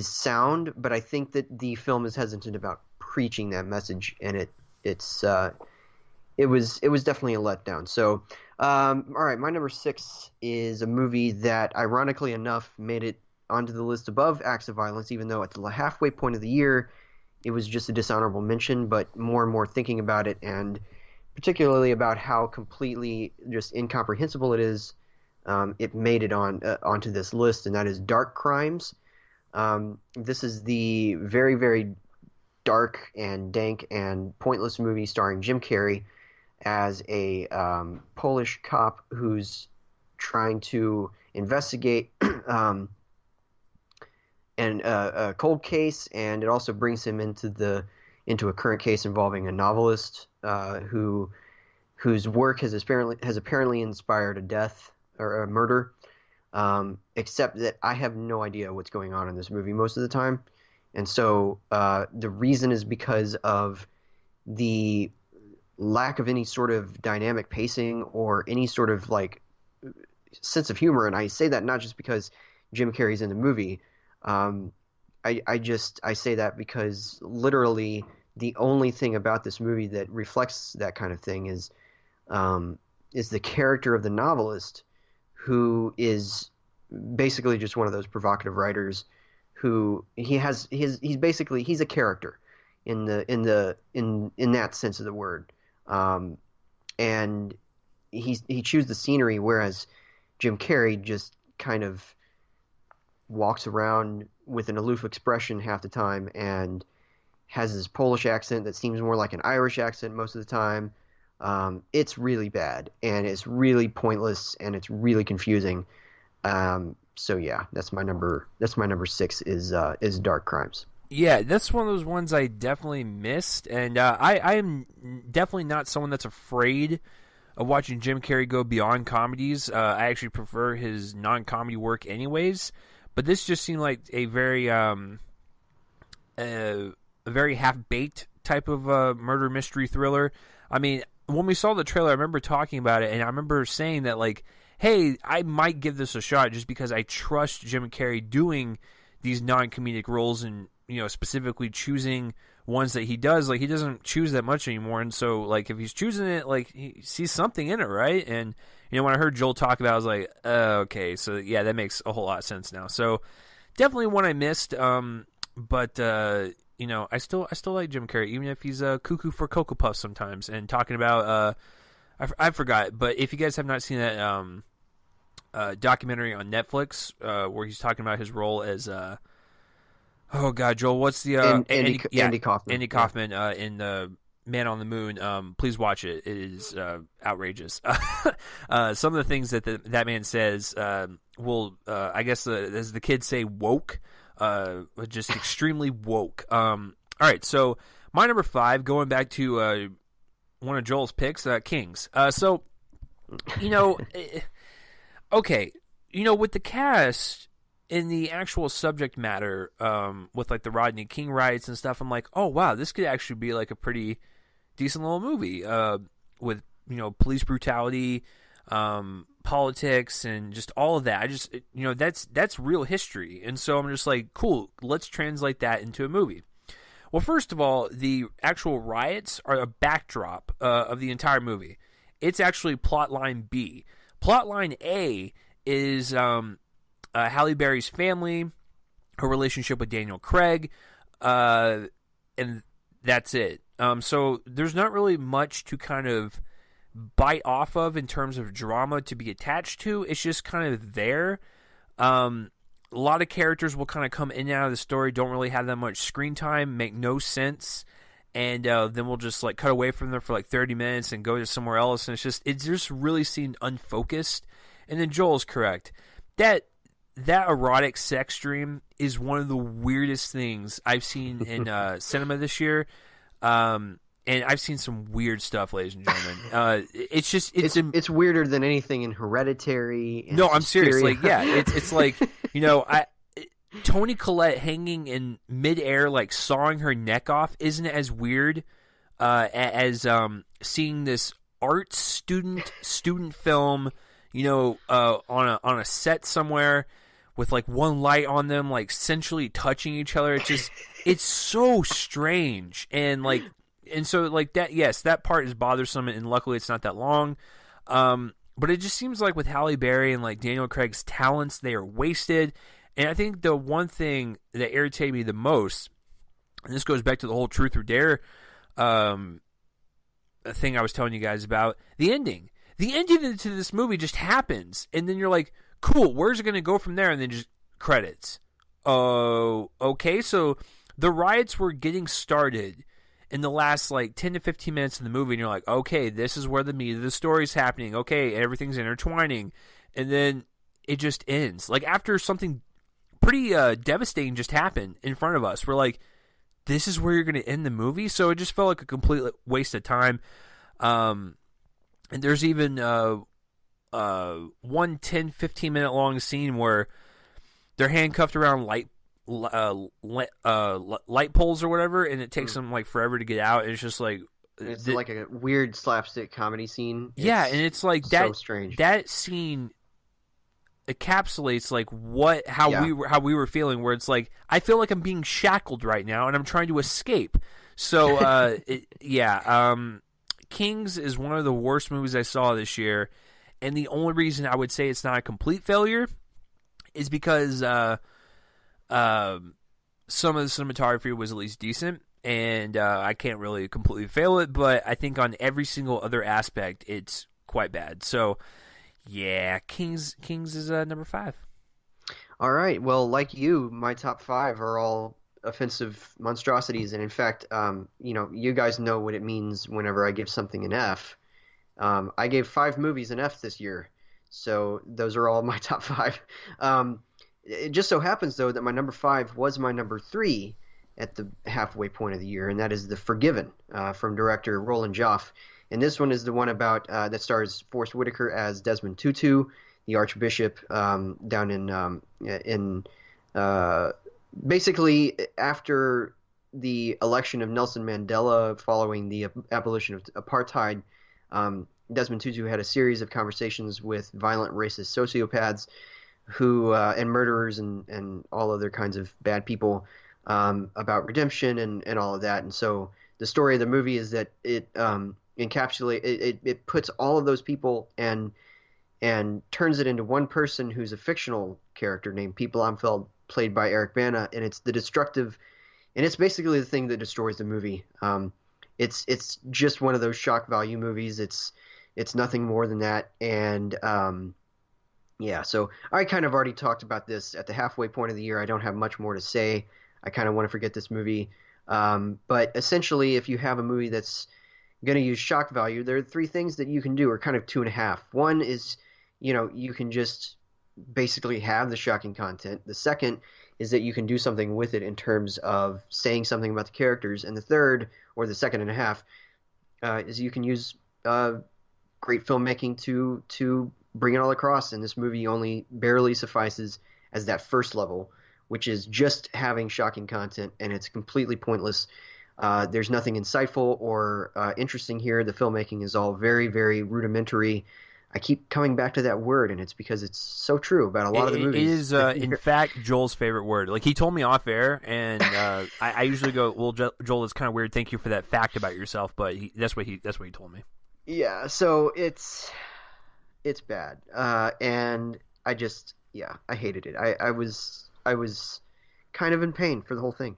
sound, but I think that the film is hesitant about preaching that message, and it was definitely a letdown. So, all right, my number 6 is a movie that, ironically enough, made it onto the list above Acts of Violence, even though at the halfway point of the year, it was just a dishonorable mention. But more and more thinking about it, and particularly about how completely just incomprehensible it is, it made it onto this list, and that is Dark Crimes. This is the very, very dark and dank and pointless movie starring Jim Carrey as a Polish cop who's trying to investigate a cold case, and it also brings him into a current case involving a novelist whose work has apparently inspired a death or a murder. Except that I have no idea what's going on in this movie most of the time, and so the reason is because of the lack of any sort of dynamic pacing or any sort of like sense of humor. And I say that not just because Jim Carrey's in the movie. I say that because literally the only thing about this movie that reflects that kind of thing is the character of the novelist, who is basically just one of those provocative writers who he's a character in that sense of the word. And he chews the scenery, whereas Jim Carrey just kind of walks around with an aloof expression half the time and has this Polish accent that seems more like an Irish accent most of the time. It's really bad, and it's really pointless, and it's really confusing. So yeah, that's my number 6 is Dark Crimes. Yeah, that's one of those ones I definitely missed, and I am definitely not someone that's afraid of watching Jim Carrey go beyond comedies. I actually prefer his non-comedy work anyways, but this just seemed like a very half-baked type of murder mystery thriller. I mean, when we saw the trailer, I remember talking about it, and I remember saying that, like, hey, I might give this a shot just because I trust Jim Carrey doing these non-comedic roles and, specifically choosing ones that he does. Like, he doesn't choose that much anymore, and so, like, if he's choosing it, like, he sees something in it, right? And, when I heard Joel talk about it, I was like, okay, so, yeah, that makes a whole lot of sense now. So, definitely one I missed, but, I still like Jim Carrey, even if he's cuckoo for Cocoa Puffs sometimes, and talking about, I forgot, but if you guys have not seen that documentary on Netflix, where he's talking about his role as, oh God, Joel, what's the Andy Kaufman? Andy Kaufman in the Man on the Moon. Please watch it. It is outrageous. Some of the things that that man says will, I guess, as the kids say, woke. Just extremely woke. All right, so my number 5, going back to one of Joel's picks, Kings. Okay, with the cast in the actual subject matter, with like the Rodney King riots and stuff, I'm like, oh wow, this could actually be like a pretty decent little movie, with police brutality, politics, and just all of that. I just that's real history, and so I'm just like, cool, let's translate that into a movie. Well, first of all, the actual riots are a backdrop of the entire movie. It's actually plotline B. Plotline A is Halle Berry's family, her relationship with Daniel Craig, and that's it. So there's not really much to kind of bite off of in terms of drama to be attached to. It's just kind of there. A lot of characters will kind of come in and out of the story, don't really have that much screen time, make no sense, and then we'll just like cut away from them for like 30 minutes and go to somewhere else, and it just really seemed unfocused. And then Joel's correct. That erotic sex dream is one of the weirdest things I've seen in cinema this year. And I've seen some weird stuff, ladies and gentlemen. It's weirder than anything in Hereditary. No, I'm serious. Like, yeah, it's like, Toni Collette hanging in midair, like sawing her neck off, isn't as weird as seeing this art student film, on a set somewhere with like one light on them, like sensually touching each other. It's so strange, and so like that. Yes, that part is bothersome, and luckily it's not that long. But it just seems like with Halle Berry and like Daniel Craig's talents, they are wasted. And I think the one thing that irritated me the most, and this goes back to the whole Truth or Dare thing I was telling you guys about, the ending. The ending to this movie just happens, and then you're like, cool, where's it going to go from there? And then just credits. Oh, okay, so the riots were getting started in the last like 10 to 15 minutes of the movie, and you're like, okay, this is where the meat of the story's happening. Okay, everything's intertwining. And then it just ends. Like, after something pretty devastating just happened in front of us, we're like, this is where you're going to end the movie? So it just felt like a complete waste of time. And there's even one 10, 15 minute long scene where they're handcuffed around light poles or whatever, and it takes them like forever to get out. And it's just like, it's like a weird slapstick comedy scene. And it's like that. So strange. That scene encapsulates like how we were feeling. Where it's like, I feel like I'm being shackled right now, and I'm trying to escape. So Kings is one of the worst movies I saw this year, and the only reason I would say it's not a complete failure is because some of the cinematography was at least decent, and I can't really completely fail it, but I think on every single other aspect, it's quite bad. So, yeah, Kings is number 5. All right. Well, like you, my top five are all offensive monstrosities, and in fact, you guys know what it means whenever I give something an F. I gave five movies an F this year, so those are all my top five. It just so happens, though, that my number five was my number three at the halfway point of the year, and that is The Forgiven from director Roland Joff. And this one is the one about that stars Forrest Whitaker as Desmond Tutu, the Archbishop down in basically after the election of Nelson Mandela following the abolition of apartheid. Desmond Tutu had a series of conversations with violent racist sociopaths who and murderers and all other kinds of bad people about redemption and all of that. And so the story of the movie is that it it puts all of those people and turns it into one person who's a fictional character named Pete Blomfeld, played by Eric Bana, and it's basically the thing that destroys the movie. It's just one of those shock value movies. It's nothing more than that, and yeah. So I kind of already talked about this at the halfway point of the year. I don't have much more to say. I kind of want to forget this movie, but essentially, if you have a movie that's going to use shock value, there are three things that you can do, or kind of two and a half. One is, you can just basically have the shocking content. The second is that you can do something with it in terms of saying something about the characters. And the third, or the second and a half, is you can use great filmmaking to bring it all across. And this movie only barely suffices as that first level, which is just having shocking content, and it's completely pointless. There's nothing insightful or interesting here. The filmmaking is all very, very rudimentary. I keep coming back to that word, and it's because it's so true about a lot of the movies. It is, in fact, Joel's favorite word. Like, he told me off air, and I usually go, well, Joel, it's kind of weird. Thank you for that fact about yourself, but that's what he told me. Yeah, so it's bad, and I hated it. I was kind of in pain for the whole thing.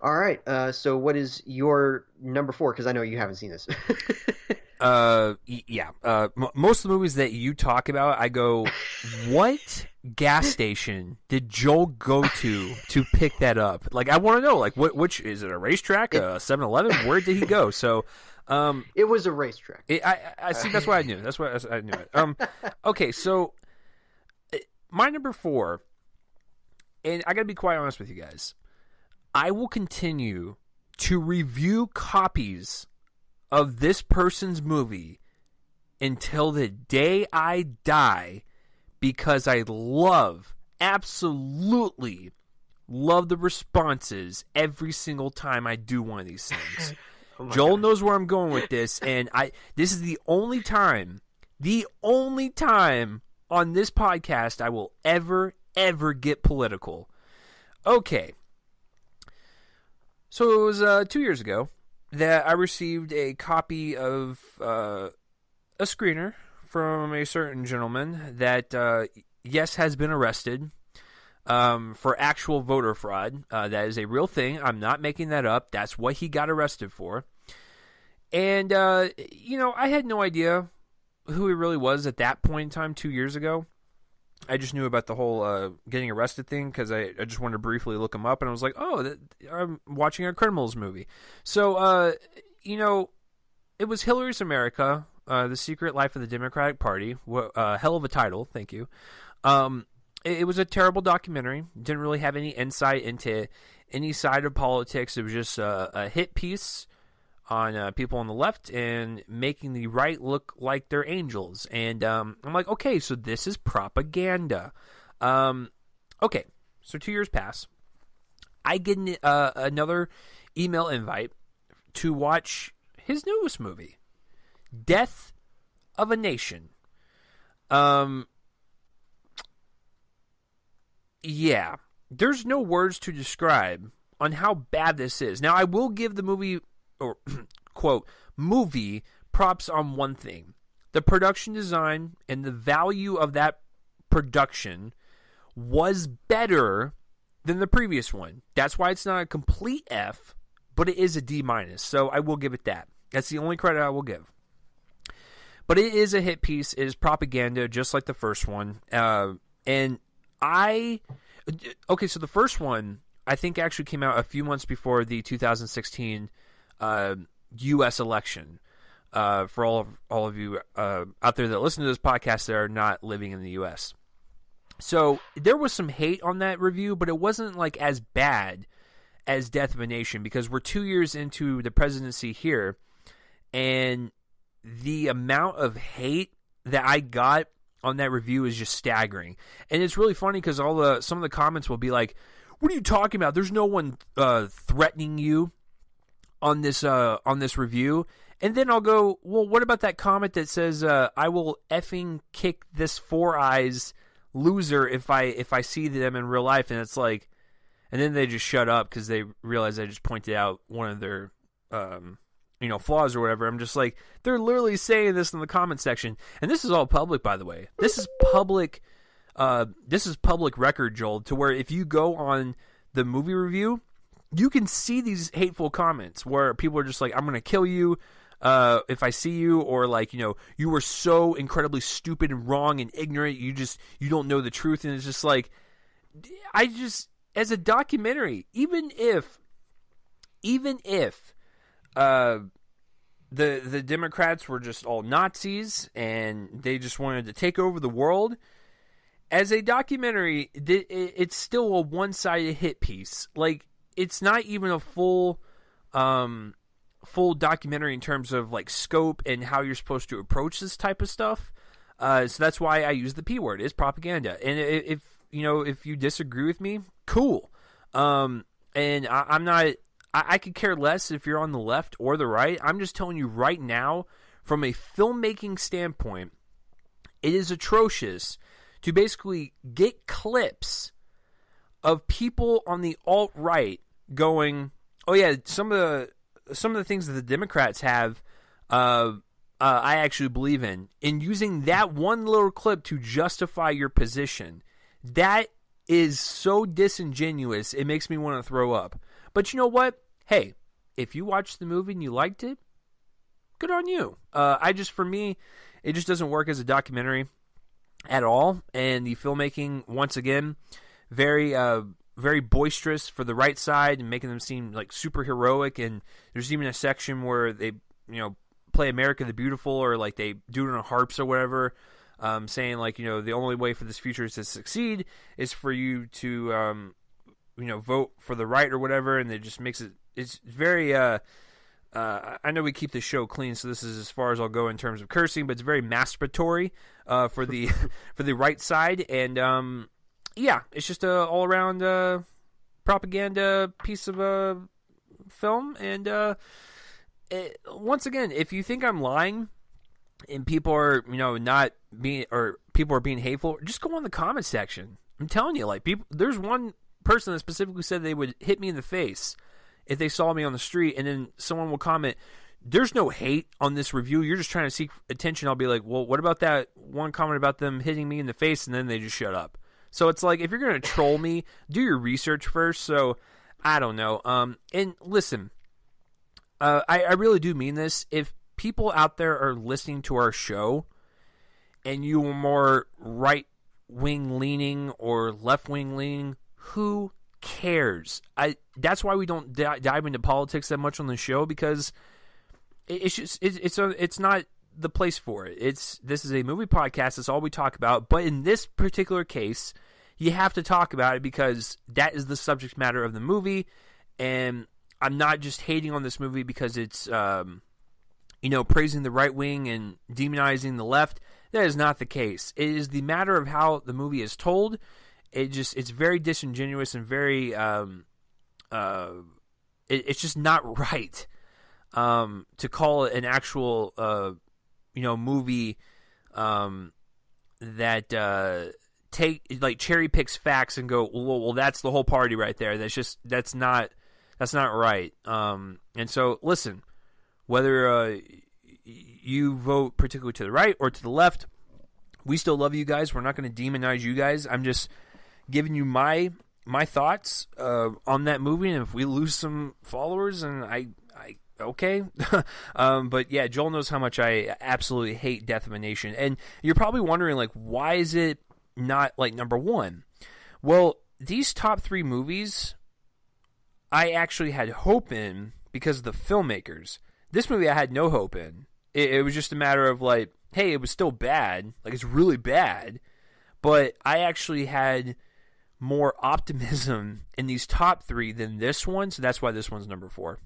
All right, so what is your number four? Because I know you haven't seen this. Yeah. Most of the movies that you talk about, I go, what gas station did Joel go to pick that up? Like, I want to know, like, which is it, a racetrack, a 7-Eleven? Where did he go? So, it was a racetrack. I see. That's what I knew. That's why I knew it. Okay, so my number four, and I got to be quite honest with you guys. I will continue to review copies of this person's movie until the day I die, because I absolutely love the responses every single time I do one of these things. Joel knows where I'm going with this, and this is the only time on this podcast I will ever get political. Okay. So it was 2 years ago that I received a copy of a screener from a certain gentleman that, yes, has been arrested for actual voter fraud. That is a real thing. I'm not making that up. That's what he got arrested for. And, I had no idea who he really was at that point in time 2 years ago. I just knew about the whole getting arrested thing because I just wanted to briefly look him up, and I was like, oh, I'm watching a Criminals movie. So, it was Hillary's America, The Secret Life of the Democratic Party. Hell of a title, thank you. It was a terrible documentary. Didn't really have any insight into any side of politics. It was just a hit piece on people on the left and making the right look like they're angels. And I'm like, okay, so this is propaganda. Okay, so 2 years pass. I get another email invite to watch his newest movie, Death of a Nation. Yeah, there's no words to describe on how bad this is. Now, I will give the movie, or quote, movie props on one thing. The production design and the value of that production was better than the previous one. That's why it's not a complete F, but it is a D-. So I will give it that. That's the only credit I will give. But it is a hit piece. It is propaganda, just like the first one. And Okay, so the first one I think actually came out a few months before the 2016 U.S. election. For all of you out there that listen to this podcast that are not living in the U.S. So there was some hate on that review, but it wasn't like as bad as Death of a Nation, because we're 2 years into the presidency here, and the amount of hate that I got on that review is just staggering. And it's really funny because some of the comments will be like, "What are you talking about? There's no one threatening you on this review." And then I'll go, "Well, what about that comment that says I will effing kick this Four Eyes loser if I see them in real life?" And it's like, and then they just shut up because they realize I just pointed out one of their flaws or whatever. I'm just like, they're literally saying this in the comment section, and this is all public, by the way. This is public. This is public record, Joel, to where if you go on the movie review, you can see these hateful comments where people are just like, "I'm gonna kill you if I see you," or like, "You were so incredibly stupid and wrong and ignorant. You don't know the truth." And it's just like, as a documentary, even if the Democrats were just all Nazis and they just wanted to take over the world, as a documentary, it's still a one-sided hit piece. Like, it's not even a full documentary in terms of like scope and how you're supposed to approach this type of stuff. So that's why I use the P word. It's propaganda. And if you disagree with me, cool. And I'm not. I could care less if you're on the left or the right. I'm just telling you right now, from a filmmaking standpoint, it is atrocious to basically get clips of people on the alt-right going, "Oh yeah, some of the things that the Democrats have, I actually believe in," and using that one little clip to justify your position. That is so disingenuous, it makes me want to throw up. But you know what? Hey, if you watched the movie and you liked it, good on you. For me, it just doesn't work as a documentary at all. And the filmmaking, once again, very very boisterous for the right side and making them seem like super heroic. And there's even a section where they play America the Beautiful, or like they do it on harps or whatever, saying like, the only way for this future to succeed is for you to vote for the right or whatever. And it just makes it's very I know we keep the show clean, so this is as far as I'll go in terms of cursing, but it's very masturbatory for the for the right side. And it's just a all around propaganda piece of a film. And once again, if you think I'm lying and people are not being, or people are being hateful, just go on the comment section. I'm telling you, like, there's one person that specifically said they would hit me in the face if they saw me on the street, and then someone will comment, "There's no hate on this review, you're just trying to seek attention." I'll be like, "Well, what about that one comment about them hitting me in the face?" And then they just shut up. So it's like, if you're going to troll me, do your research first. So I don't know. And listen, I really do mean this. If people out there are listening to our show and you are more right-wing leaning or left-wing leaning, who cares? That's why we don't dive into politics that much on the show, because it's not the place for it. This is a movie podcast. That's all we talk about. But in this particular case, you have to talk about it because that is the subject matter of the movie. And I'm not just hating on this movie because it's praising the right wing and demonizing the left. That is not the case. It is the matter of how the movie is told. It's very disingenuous and very it's just not right to call it an actual movie that cherry picks facts and go, well, that's the whole party right there. That's not right. And so listen, whether you vote particularly to the right or to the left, we still love you guys. We're not going to demonize you guys. I'm just giving you my thoughts on that movie, and if we lose some followers, and I okay. But yeah, Joel knows how much I absolutely hate Death of a Nation. And you're probably wondering, like, why is it not like number one? Well, these top 3 movies, I actually had hope in because of the filmmakers. This movie I had no hope in. It was just a matter of like, hey, it was still bad. Like, it's really bad. But I actually had more optimism in these top 3 than this one, so that's why this one's number 4.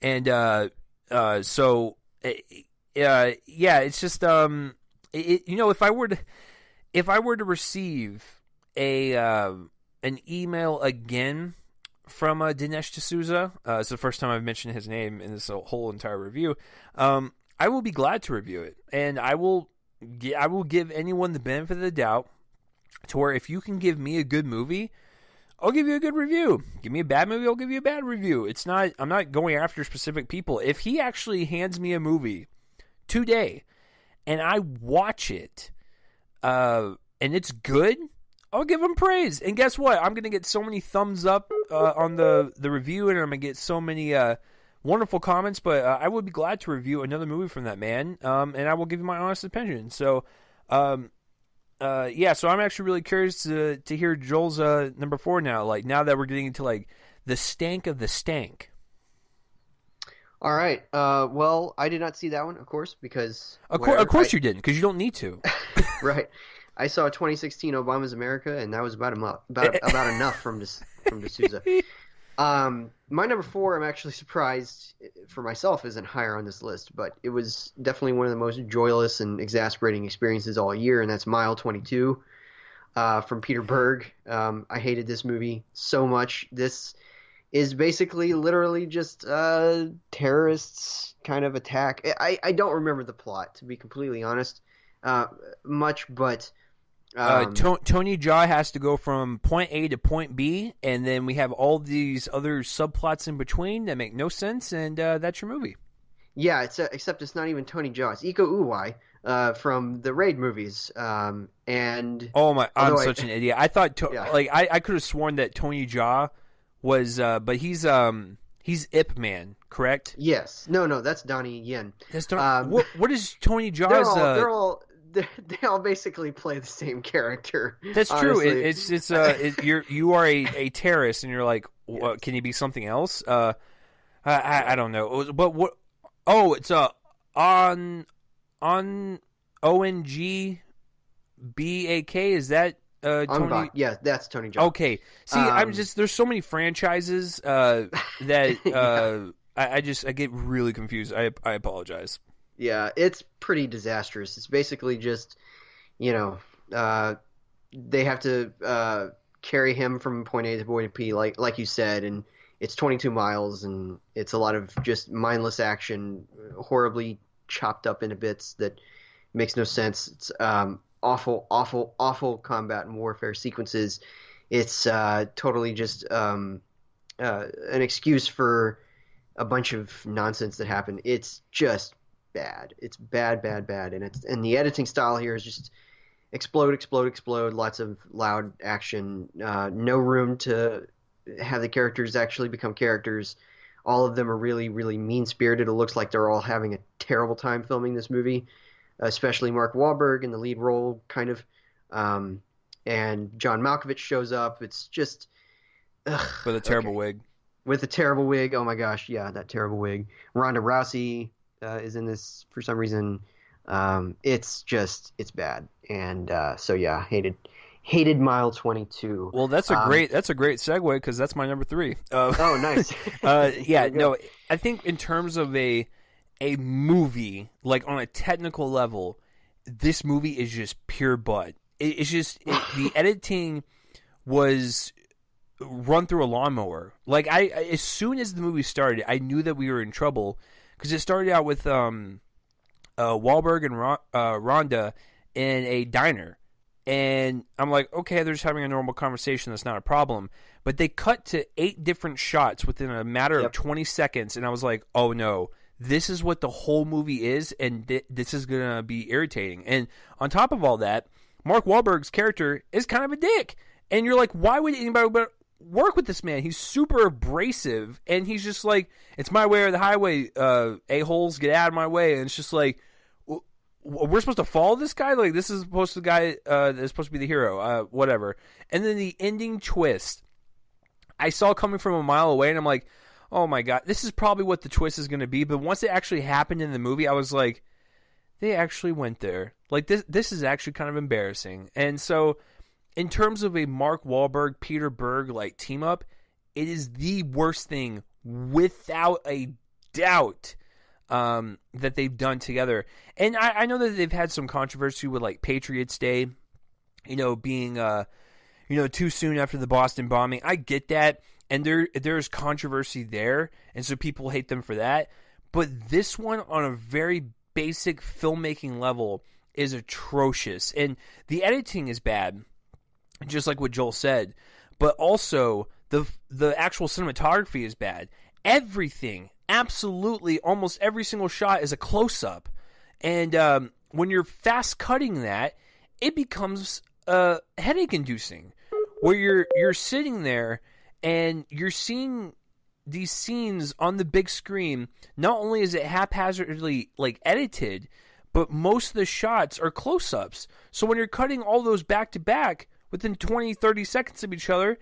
And so yeah, it's just if I were to receive an email again from Dinesh D'Souza, it's the first time I've mentioned his name in this whole entire review. I will be glad to review it, and I will give anyone the benefit of the doubt to where if you can give me a good movie, I'll give you a good review. Give me a bad movie, I'll give you a bad review. I'm not going after specific people. If he actually hands me a movie today and I watch it and it's good, I'll give him praise. And guess what? I'm going to get so many thumbs up on the review, and I'm going to get so many wonderful comments, but I would be glad to review another movie from that man, and I will give you my honest opinion. So, so I'm actually really curious to hear Joel's number 4 now. Like, now that we're getting into like the stank of the stank. All right. Well, I did not see that one, of course, because of course you didn't, because you don't need to. Right. I saw 2016 Obama's America, and that was about enough from D'Souza. My number 4, I'm actually surprised for myself, isn't higher on this list, but it was definitely one of the most joyless and exasperating experiences all year, and that's Mile 22 from Peter Berg. I hated this movie so much. This is basically literally just terrorists kind of attack. I don't remember the plot, to be completely honest, much, but... Tony Jaa has to go from point A to point B, and then we have all these other subplots in between that make no sense, and that's your movie. Yeah, except it's not even Tony Jaa. It's Iko Uwais from the Raid movies. And oh my, I'm such an idiot. I thought I could have sworn that Tony Jaa was, but he's Ip Man, correct? Yes. No, that's Donnie Yen. That's what is Tony Jaa's? They all basically play the same character. That's true. You are a terrorist, and you're like, can he be something else? I don't know. But what? Oh, it's on ONG BAK. Is that Tony? Yeah, that's Tony Jaa. Okay. See, I'm just there's so many franchises that I get really confused. I apologize. Yeah, it's pretty disastrous. It's basically just, they have to carry him from point A to point B, like you said, and it's 22 miles, and it's a lot of just mindless action, horribly chopped up into bits that makes no sense. It's awful combat and warfare sequences. It's totally just an excuse for a bunch of nonsense that happened. It's just bad. It's bad, and the editing style here is just explode. Lots of loud action. No room to have the characters actually become characters. All of them are really, really mean-spirited. It looks like they're all having a terrible time filming this movie, especially Mark Wahlberg in the lead role, kind of. And John Malkovich shows up. It's just with a terrible wig. With a terrible wig. Oh my gosh, yeah, that terrible wig. Ronda Rousey is in this for some reason. It's bad, and so yeah, hated Mile 22. Well, that's a great segue, because that's my number 3. Oh, nice. Yeah, no, I think in terms of a movie, like on a technical level, this movie is just pure butt. It's just the editing was run through a lawnmower. Like as soon as the movie started, I knew that we were in trouble. Because it started out with Wahlberg and Rhonda in a diner. And I'm like, okay, they're just having a normal conversation. That's not a problem. But they cut to 8 different shots within a matter of 20 seconds. And I was like, oh, no. This is what the whole movie is, and this is going to be irritating. And on top of all that, Mark Wahlberg's character is kind of a dick. And you're like, why would anybody work with this man? He's super abrasive, and he's just like, it's my way or the highway, a-holes, get out of my way. And it's just like, we're supposed to follow this guy? Like, this is supposed to that's supposed to be the hero, whatever. And then the ending twist, I saw coming from a mile away, and I'm like, oh my God, this is probably what the twist is going to be. But once it actually happened in the movie, I was like, they actually went there. Like, this is actually kind of embarrassing. And so, in terms of a Mark Wahlberg, Peter Berg, like, team up, it is the worst thing, without a doubt, that they've done together. And I know that they've had some controversy with, like, Patriots Day, being, too soon after the Boston bombing. I get that. And there's controversy there. And so people hate them for that. But this one, on a very basic filmmaking level, is atrocious. And the editing is bad, just like what Joel said. But also, the actual cinematography is bad. Everything, absolutely, almost every single shot is a close-up. And when you're fast-cutting that, it becomes headache-inducing. Where you're sitting there and you're seeing these scenes on the big screen. Not only is it haphazardly, like, edited, but most of the shots are close-ups. So when you're cutting all those back-to-back within 20, 30 seconds of each other,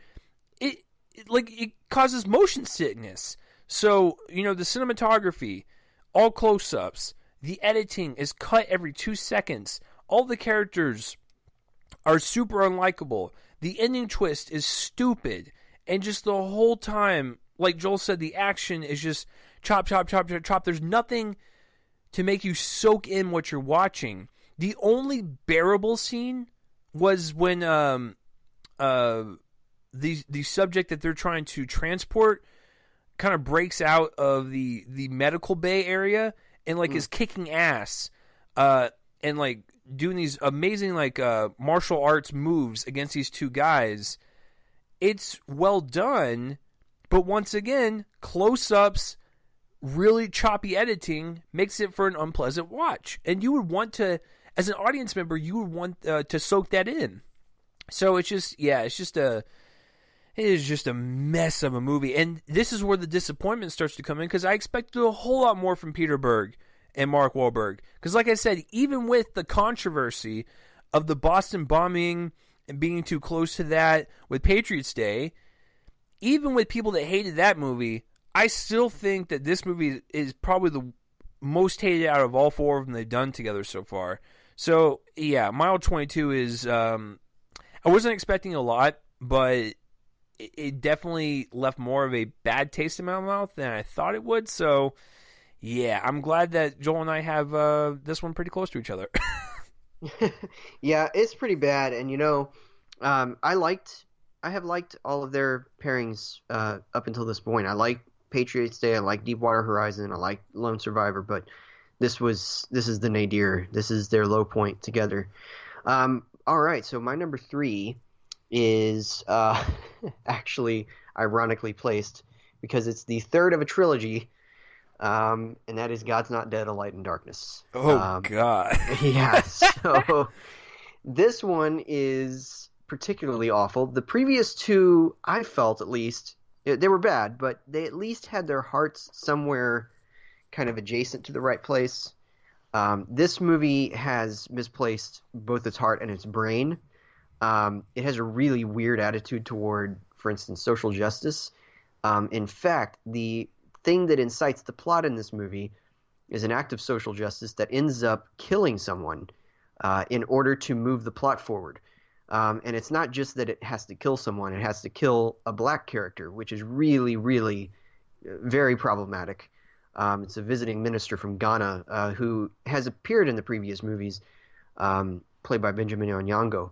it causes motion sickness. So, the cinematography, all close-ups, the editing is cut every 2 seconds. All the characters are super unlikable. The ending twist is stupid. And just the whole time, like Joel said, the action is just chop, chop, chop, chop, chop. There's nothing to make you soak in what you're watching. The only bearable scene was when the subject that they're trying to transport kind of breaks out of the medical bay area and, like, is kicking ass and, like, doing these amazing, like, martial arts moves against these two guys. It's well done, but once again, close-ups, really choppy editing makes it for an unpleasant watch. And you would want to, as an audience member, you would want to soak that in. So it is just a mess of a movie. And this is where the disappointment starts to come in, because I expected a whole lot more from Peter Berg and Mark Wahlberg. Because like I said, even with the controversy of the Boston bombing and being too close to that with Patriots Day, even with people that hated that movie, I still think that this movie is probably the most hated out of all four of them they've done together so far. So, yeah, Mile 22 is... I wasn't expecting a lot, but it definitely left more of a bad taste in my mouth than I thought it would. So, yeah, I'm glad that Joel and I have this one pretty close to each other. Yeah, it's pretty bad. And, I have liked all of their pairings up until this point. I like Patriots Day, I like Deepwater Horizon, I like Lone Survivor, but this is the nadir. This is their low point together. All right, so my number 3 is actually ironically placed because it's the third of a trilogy, and that is God's Not Dead, A Light in Darkness. Oh, God. Yeah, so this one is particularly awful. The previous two, I felt at least, they were bad, but they at least had their hearts somewhere kind of adjacent to the right place. This movie has misplaced both its heart and its brain. It has a really weird attitude toward, for instance, social justice. In fact, the thing that incites the plot in this movie is an act of social justice that ends up killing someone in order to move the plot forward. And it's not just that it has to kill someone, it has to kill a black character, which is really, really very problematic. It's a visiting minister from Ghana who has appeared in the previous movies, played by Benjamin Onyango.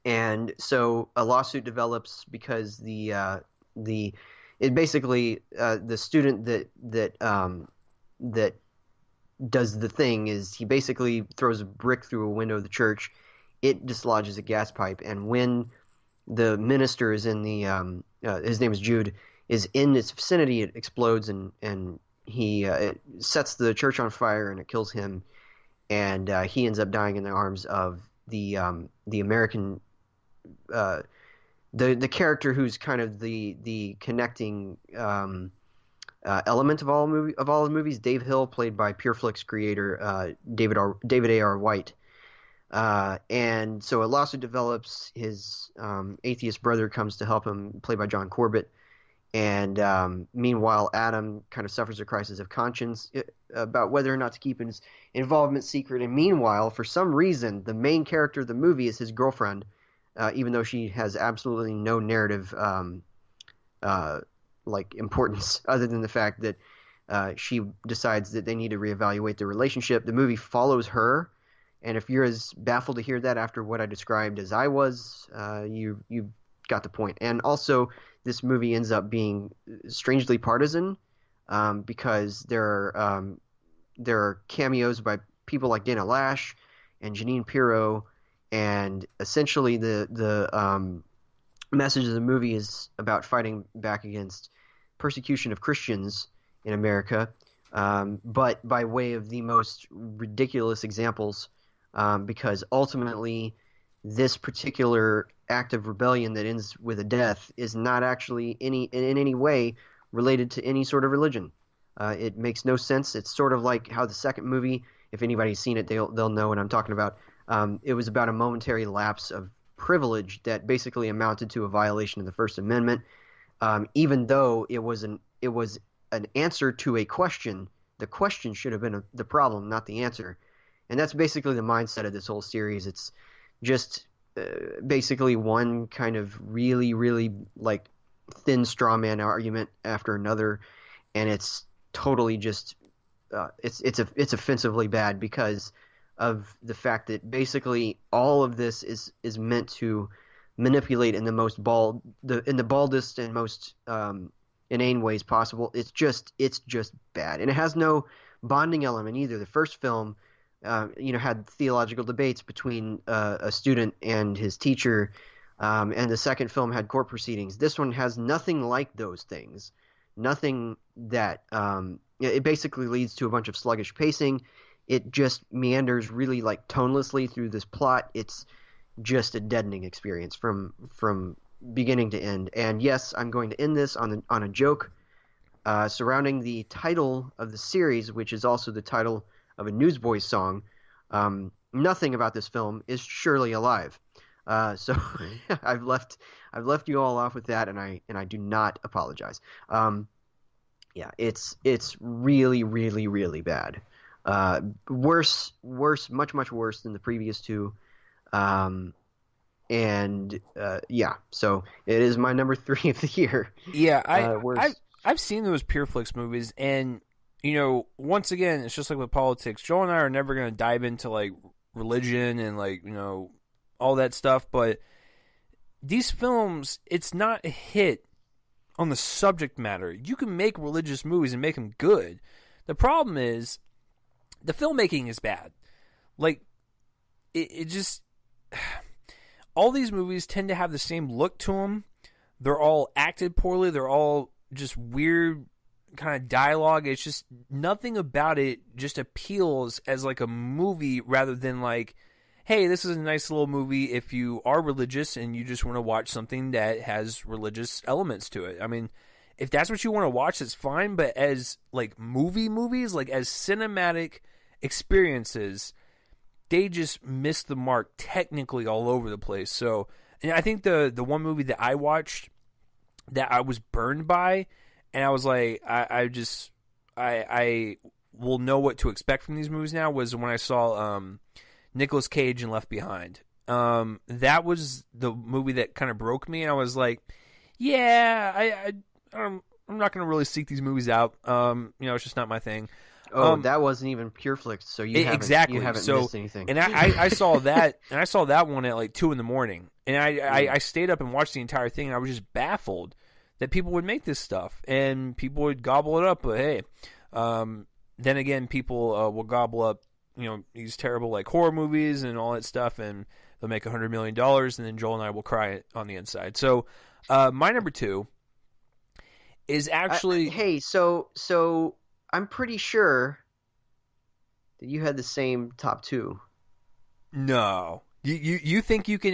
And so a lawsuit develops because the student that does the thing is he basically throws a brick through a window of the church. It dislodges a gas pipe, and when the minister is in the his name is Jude, is in its vicinity, it explodes and he it sets the church on fire and it kills him, and he ends up dying in the arms of the American the character who's kind of the connecting element of all the movies. Dave Hill, played by PureFlix creator David A.R. White. And so a lawsuit develops. His atheist brother comes to help him, played by John Corbett. And meanwhile, Adam kind of suffers a crisis of conscience about whether or not to keep his involvement secret. And meanwhile, for some reason, the main character of the movie is his girlfriend, even though she has absolutely no narrative importance other than the fact that she decides that they need to reevaluate their relationship. The movie follows her, and if you're as baffled to hear that after what I described as I was, you got the point. And also, this movie ends up being strangely partisan because there are cameos by people like Dana Lash and Janine Pirro, and essentially the message of the movie is about fighting back against persecution of Christians in America, but by way of the most ridiculous examples, because ultimately this particular act of rebellion that ends with a death is not actually in any way related to any sort of religion. It makes no sense. It's sort of like how the second movie, if anybody's seen it, they'll know what I'm talking about. It was about a momentary lapse of privilege that basically amounted to a violation of the First Amendment, even though it was an answer to a question. The question should have been the problem, not the answer. And that's basically the mindset of this whole series. It's just basically one kind of really, really like thin straw man argument after another, and it's totally just it's offensively bad because of the fact that basically all of this is meant to manipulate in the baldest and most inane ways possible. It's just bad, and it has no bonding element either. The first film had theological debates between a student and his teacher, and the second film had court proceedings. This one has nothing like those things. Nothing that it basically leads to a bunch of sluggish pacing. It just meanders really like tonelessly through this plot. It's just a deadening experience from beginning to end. And yes, I'm going to end this on a joke surrounding the title of the series, which is also the title of a Newsboys song. Nothing about this film is surely alive. So I've left you all off with that, and I do not apologize. Yeah, it's really, really, really bad. Worse, much worse than the previous two. Yeah, so it is my number 3 of the year. Yeah, I've seen those PureFlix movies, and once again, it's just like with politics. Joel and I are never going to dive into like religion and like all that stuff, but these films, it's not a hit on the subject matter. You can make religious movies and make them good. The problem is the filmmaking is bad. Like it just all these movies tend to have the same look to them. They're all acted poorly. They're all just weird kind of dialogue. It's just nothing about it just appeals as like a movie rather than like, hey, this is a nice little movie if you are religious and you just want to watch something that has religious elements to it. I mean, if that's what you want to watch, it's fine. But as like movies, like as cinematic experiences, they just miss the mark technically all over the place. So, and I think the one movie that I watched that I was burned by, and I was like, I will know what to expect from these movies now, was when I saw Nicolas Cage in Left Behind. That was the movie that kind of broke me, and I was like, yeah, I'm not going to really seek these movies out. It's just not my thing. Oh, that wasn't even PureFlix, so you haven't missed anything. And I saw that, and I saw that one at like 2 a.m, and I stayed up and watched the entire thing, and I was just baffled that people would make this stuff and people would gobble it up. But hey, then again, people will gobble up these terrible like horror movies and all that stuff, and they'll make $100 million, and then Joel and I will cry on the inside. So my number 2 is actually hey, so I'm pretty sure that you had the same top 2. No. You think you can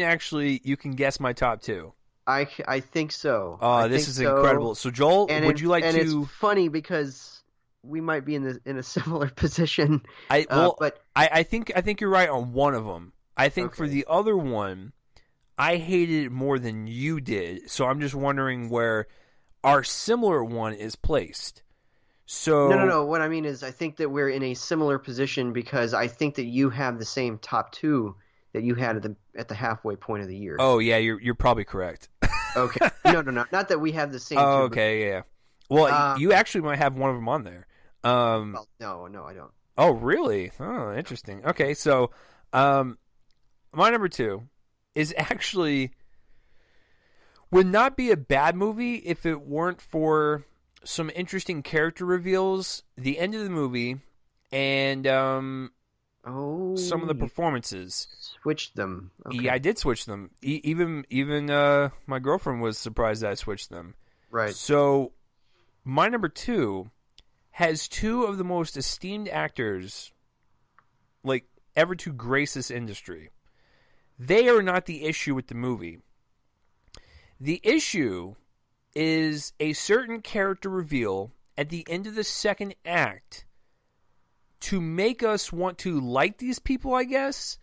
guess my top 2? I think so. I This think is so. incredible. So Joel, would you like It's to? funny because we might be in a similar position. I well, But I think you're right on one of them. I think for okay. the other one, I hated it more than you did. So I'm just wondering where our similar one is placed. No, no, So, no. What I mean is, I think that we're in a similar position because I think that you have the same top two that you had at the halfway point of the years. oh yeah, you're probably correct. Okay. No, no, no. Not that we have the same Oh, two, but okay, yeah. Well, you um, actually might have one of them on there. Um, well, no, no, I don't. oh, really? Oh, No. interesting. Okay, so, um, my number two is actually would not be a bad movie if it weren't for some interesting character reveals, the end of the movie, and some of Oh, the you performances. switched them. Yeah, I Okay. did switch them. Even my girlfriend was surprised that I switched them. Right. So my number two has two of the most esteemed actors like ever to grace this industry. They are not the issue with the movie. The issue is a certain character reveal at the end of the second act to make us want to like these people, I guess.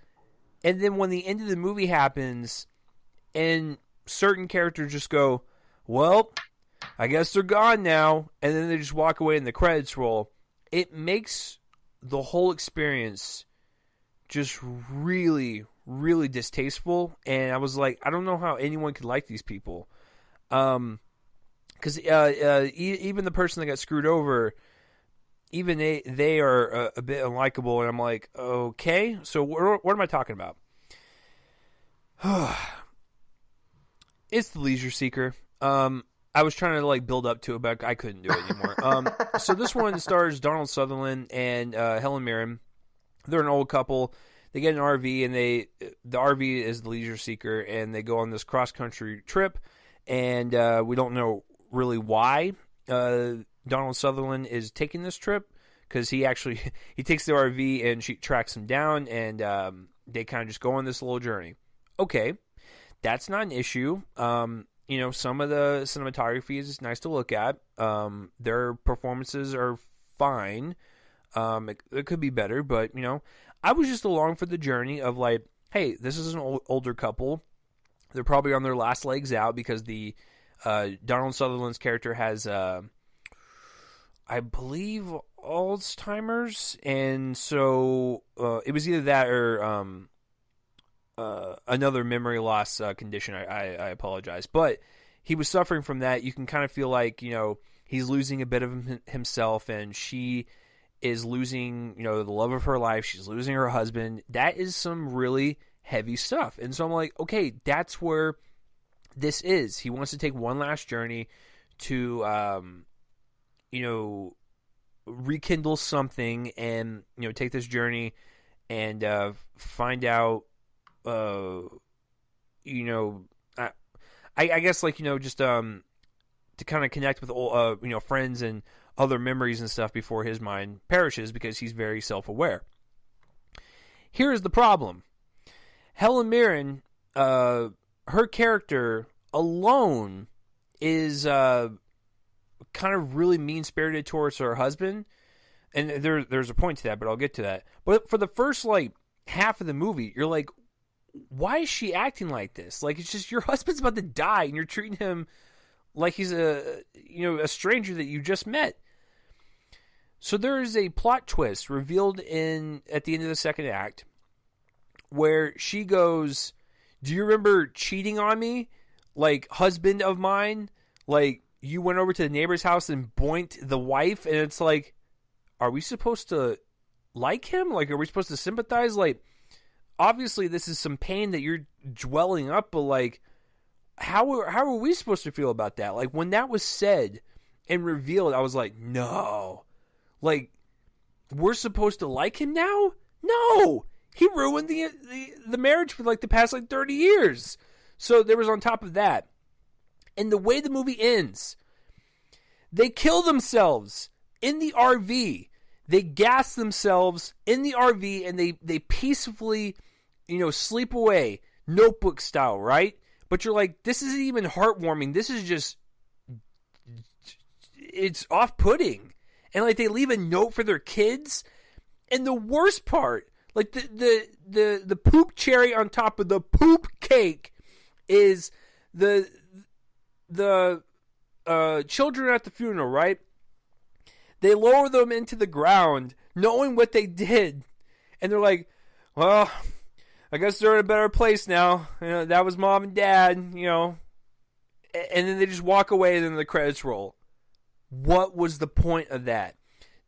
And then when the end of the movie happens and certain characters just go, well, I guess they're gone now, and then they just walk away and the credits roll, it makes the whole experience just really, really distasteful. And I was like, I don't know how anyone could like these people. Because even the person that got screwed over, even they are a bit unlikable. And I'm like, okay, so what am I talking about? It's The Leisure Seeker. I was trying to like build up to it, but I couldn't do it anymore. So this one stars Donald Sutherland and Helen Mirren. They're an old couple. They get an RV, and the RV is the Leisure Seeker, and they go on this cross country trip. And we don't know really why Donald Sutherland is taking this trip, because he takes the RV and she tracks him down, and they kind of just go on this little journey. Okay, that's not an issue. Some of the cinematography is nice to look at. Their performances are fine. It could be better, but I was just along for the journey of like, hey, this is an older couple. They're probably on their last legs out because the Donald Sutherland's character has, I believe, Alzheimer's, and so it was either that or another memory loss condition. I apologize, but he was suffering from that. You can kind of feel like he's losing a bit of himself, and she is losing the love of her life. She's losing her husband. That is some really heavy stuff, and so I'm like, okay, that's where this is. He wants to take one last journey to rekindle something, and take this journey and find out. I guess like just to kind of connect with old, friends and other memories and stuff before his mind perishes, because he's very self-aware. Here's the problem: Helen Mirren, her character alone is kind of really mean-spirited towards her husband, and there's a point to that, but I'll get to that. But for the first like half of the movie, you're like, why is she acting like this? Like, it's just your husband's about to die, and you're treating him like he's a stranger that you just met. So there is a plot twist revealed at the end of the second act where she goes, "Do you remember cheating on me, like husband of mine? Like you went over to the neighbor's house and boinked the wife." And it's like, are we supposed to like him? Like, are we supposed to sympathize? Like, obviously this is some pain that you're dwelling up, but like, how are we supposed to feel about that? Like, when that was said and revealed, I was like, no. Like, we're supposed to like him now? No! He ruined the marriage for like the past like 30 years. So there was on top of that. And the way the movie ends, they kill themselves in the RV. They gas themselves in the RV, and they peacefully, sleep away, Notebook style, right? but you're like, this isn't even heartwarming. This is just, it's off-putting. And like they leave a note for their kids. And the worst part, like the poop cherry on top of the poop cake is the children at the funeral, right? They lower them into the ground knowing what they did. And they're like, well, I guess they're in a better place now. You know, that was mom and dad, you know. And then they just walk away and then the credits roll. What was the point of that?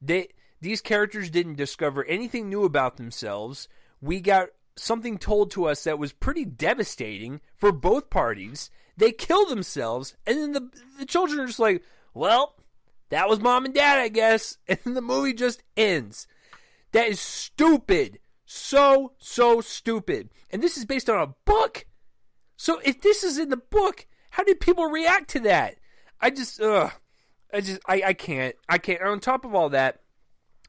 These characters didn't discover anything new about themselves. We got something told to us that was pretty devastating for both parties. They kill themselves, and then the children are just like, well, that was mom and dad, I guess. And then the movie just ends. That is stupid. So stupid. And this is based on a book. So if this is in the book, how did people react to that? I can't. And on top of all that,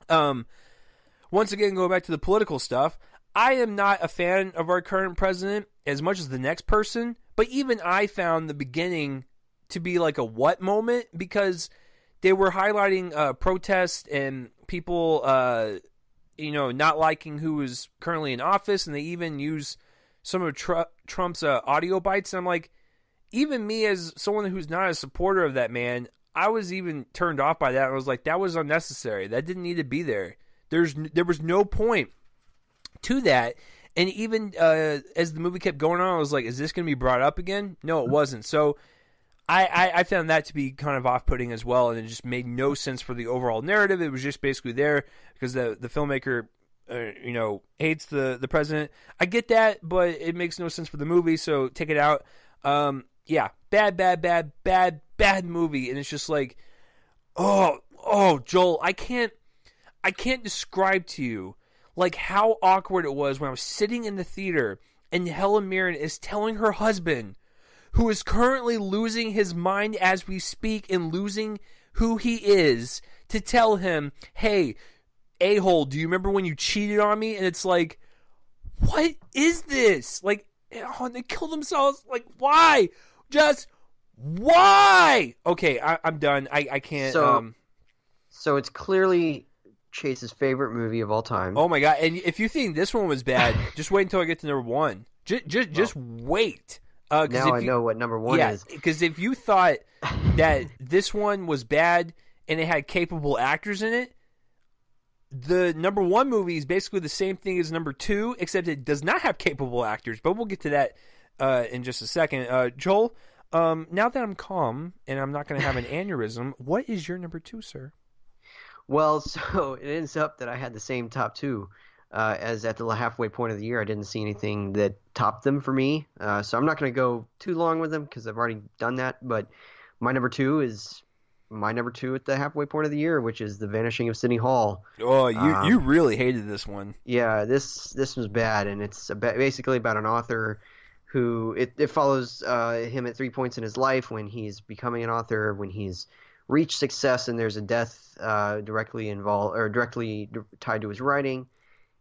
once again, going back to the political stuff, I am not a fan of our current president as much as the next person, but even I found the beginning to be like a what moment, because they were highlighting protests and people, not liking who was currently in office, and they even use some of Trump's audio bites. And I'm like, even me as someone who's not a supporter of that man, I was even turned off by that. I was like, that was unnecessary. That didn't need to be there. There was no point to that. And even as the movie kept going on, I was like, is this going to be brought up again? No, it wasn't. So I found that to be kind of off-putting as well, and it just made no sense for the overall narrative. It was just basically there because the filmmaker, hates the president. I get that, but it makes no sense for the movie, so take it out. Yeah, bad movie, and it's just like, oh, Joel, I can't describe to you like how awkward it was when I was sitting in the theater and Helen Mirren is telling her husband, who is currently losing his mind as we speak and losing who he is, to tell him, hey, a-hole, do you remember when you cheated on me? And it's like, what is this? Like, they kill themselves. Like, why? Just why? Okay, I'm done. I can't. So it's clearly Chase's favorite movie of all time. Oh my god! And if you think this one was bad, just wait until I get to number one. Just wait. Now I know what number one is. Because if you thought that this one was bad and it had capable actors in it, the number one movie is basically the same thing as number two, except it does not have capable actors. But we'll get to that in just a second. Joel, now that I'm calm and I'm not going to have an aneurysm, what is your number two, sir? Well, so it ends up that I had the same top two. As at the halfway point of the year, I didn't see anything that topped them for me. So I'm not going to go too long with them because I've already done that. But my number two is my number two at the halfway point of the year, which is The Vanishing of Sydney Hall. Oh, you really hated this one. Yeah, this was bad, and it's basically about an author who it follows him at 3 points in his life when he's becoming an author, when he's reached success, and there's a death directly involved or directly tied to his writing.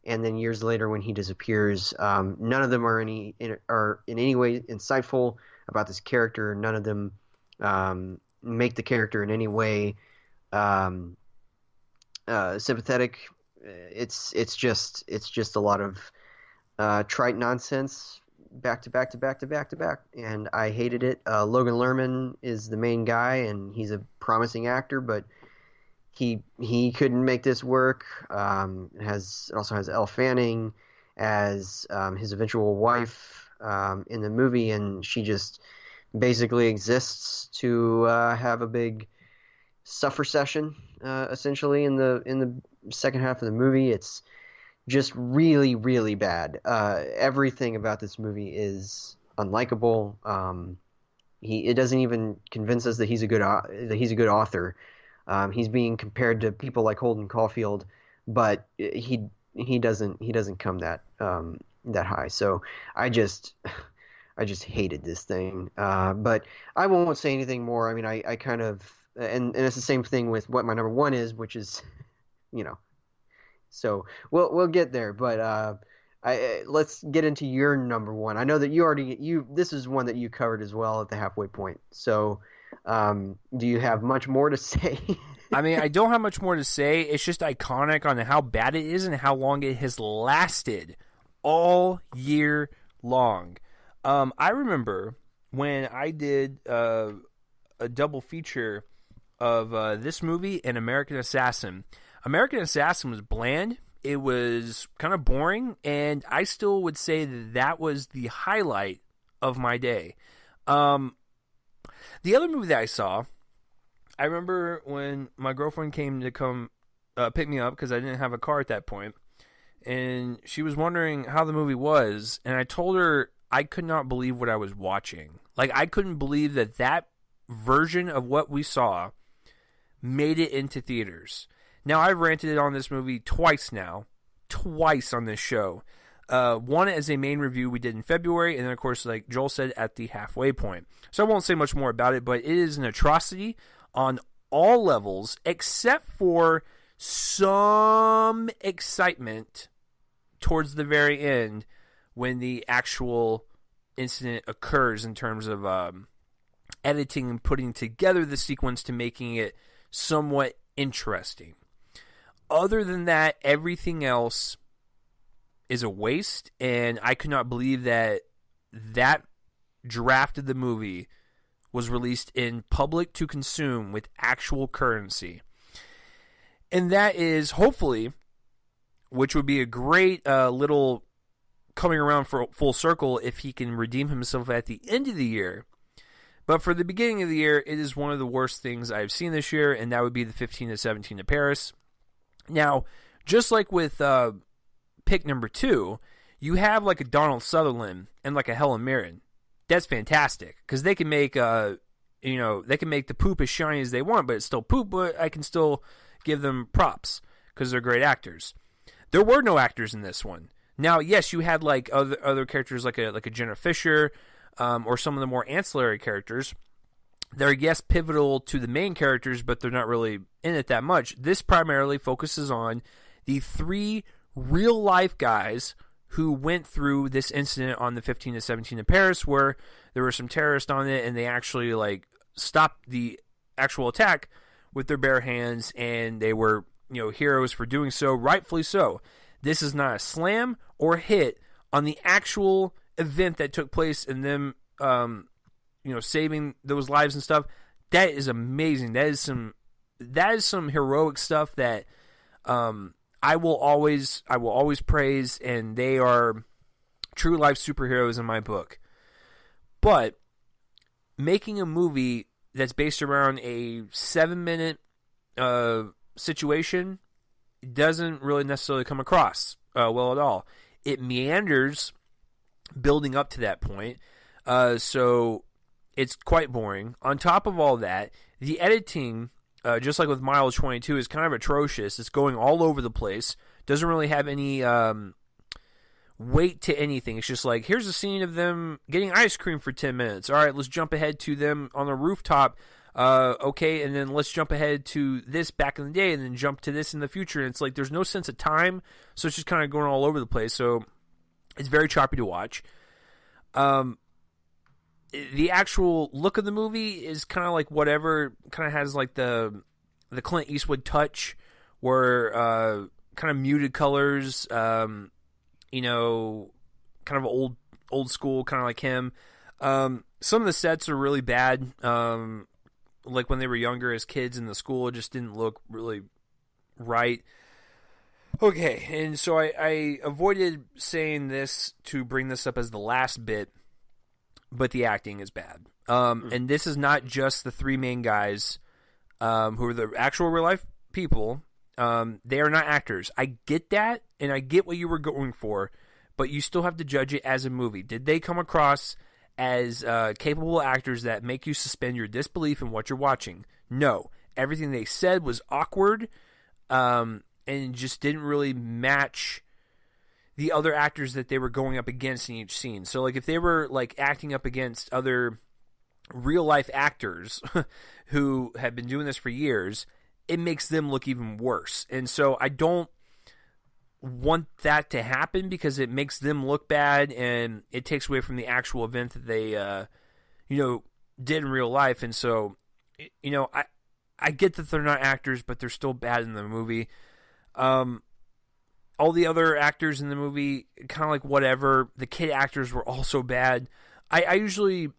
And then years later, when he disappears, none of them are in any way insightful about this character. None of them make the character in any way sympathetic. It's just a lot of trite nonsense, back to back to back to back to back, and I hated it. Logan Lerman is the main guy, and he's a promising actor, but he couldn't make this work. Also has Elle Fanning as his eventual wife in the movie, and she just basically exists to have a big suffer session essentially in the second half of the movie. It's just really, really bad. Everything about this movie is unlikable. It doesn't even convince us that he's a good author. He's being compared to people like Holden Caulfield, but he doesn't come that high. So I just hated this thing. But I won't say anything more. I mean, I kind of and it's the same thing with what my number one is, which is, So we'll get there. But let's get into your number one. I know that this is one that you covered as well at the halfway point. So, do you have much more to say? I mean, I don't have much more to say. It's just iconic on how bad it is and how long it has lasted all year long. I remember when I did a double feature of this movie and American Assassin. American Assassin was bland. It was kind of boring, and I still would say that was the highlight of my day. The other movie that I saw, I remember when my girlfriend came to pick me up because I didn't have a car at that point, and she was wondering how the movie was, and I told her I could not believe what I was watching. Like, I couldn't believe that version of what we saw made it into theaters. Now, I've ranted on this movie twice on this show. One as a main review we did in February, and then, of course, like Joel said, at the halfway point. So I won't say much more about it, but it is an atrocity on all levels, except for some excitement towards the very end when the actual incident occurs in terms of editing and putting together the sequence to making it somewhat interesting. Other than that, everything else is a waste, and I could not believe that draft of the movie was released in public to consume with actual currency. And that is, hopefully, which would be a great little coming around for full circle if he can redeem himself at the end of the year. But for the beginning of the year, it is one of the worst things I've seen this year, and that would be the 15 to 17 to Paris. Now, just like with pick number 2, you have like a Donald Sutherland and like a Helen Mirren. That's fantastic because they can make they can make the poop as shiny as they want, but it's still poop. But I can still give them props because they're great actors. There were no actors in this one. Now, yes, you had like other characters like a Jenna Fisher, or some of the more ancillary characters. They're, yes, pivotal to the main characters, but they're not really in it that much. This primarily focuses on the 3 real-life guys who went through this incident on the 15 to 17 in Paris, where there were some terrorists on it, and they actually like stopped the actual attack with their bare hands, and they were heroes for doing so, rightfully so. This is not a slam or hit on the actual event that took place and them saving those lives and stuff. That is amazing. That is some heroic stuff that I will always praise, and they are true life superheroes in my book. But making a movie that's based around a 7-minute situation doesn't really necessarily come across well at all. It meanders building up to that point, so it's quite boring. On top of all that, the editing, just like with Mile 22, is kind of atrocious. It's going all over the place. Doesn't really have any weight to anything. It's just like, here's a scene of them getting ice cream for 10 minutes. All right, let's jump ahead to them on the rooftop. Okay, and then let's jump ahead to this back in the day, and then jump to this in the future. And it's like there's no sense of time, so it's just kind of going all over the place. So it's very choppy to watch. The actual look of the movie is kind of like whatever, kind of has like the Clint Eastwood touch, where kind of muted colors, kind of old school, kind of like him. Some of the sets are really bad. Like when they were younger as kids in the school, it just didn't look really right. Okay, and so I avoided saying this to bring this up as the last bit, but the acting is bad. And this is not just the 3 main guys who are the actual real-life people. They are not actors. I get that, and I get what you were going for, but you still have to judge it as a movie. Did they come across as capable actors that make you suspend your disbelief in what you're watching? No. Everything they said was awkward, and just didn't really match the other actors that they were going up against in each scene. So, like, if they were, like, acting up against other real-life actors who have been doing this for years, it makes them look even worse. And so I don't want that to happen because it makes them look bad and it takes away from the actual event that they, did in real life. And so, I get that they're not actors, but they're still bad in the movie. All the other actors in the movie, kind of like whatever. The kid actors were also bad. I usually,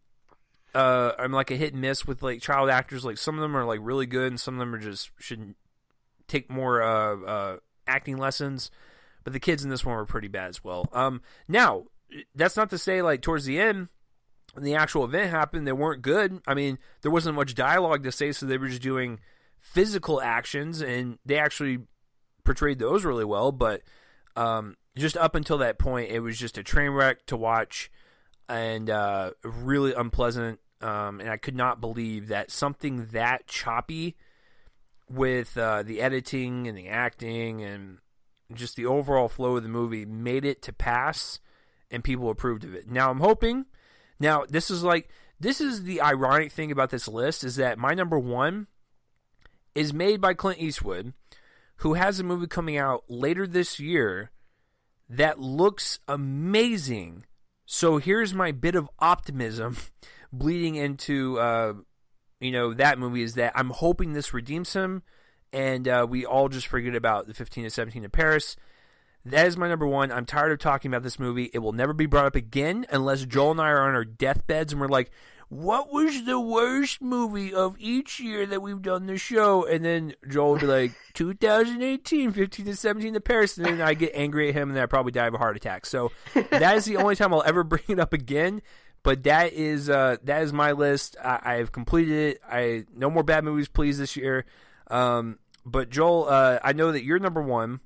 I'm like a hit and miss with like child actors. Like some of them are like really good, and some of them are just should take more acting lessons. But the kids in this one were pretty bad as well. Now that's not to say like towards the end, when the actual event happened, they weren't good. I mean, there wasn't much dialogue to say, so they were just doing physical actions, and they actually portrayed those really well. But just up until that point, it was just a train wreck to watch and really unpleasant. And I could not believe that something that choppy with the editing and the acting and just the overall flow of the movie made it to pass and people approved of it. Now I'm hoping, this is the ironic thing about this list is that my number one is made by Clint Eastwood, who has a movie coming out later this year that looks amazing. So here's my bit of optimism bleeding into that movie is that I'm hoping this redeems him and we all just forget about the 15 to 17 in Paris. That is my number one. I'm tired of talking about this movie. It will never be brought up again unless Joel and I are on our deathbeds and we're like, what was the worst movie of each year that we've done the show? And then Joel will be like, 2018, 15 to 17 in Paris. And then I get angry at him and then I probably die of a heart attack. So that is the only time I'll ever bring it up again. But that is my list. I have completed it. No more bad movies, please, this year. But Joel, I know that your number one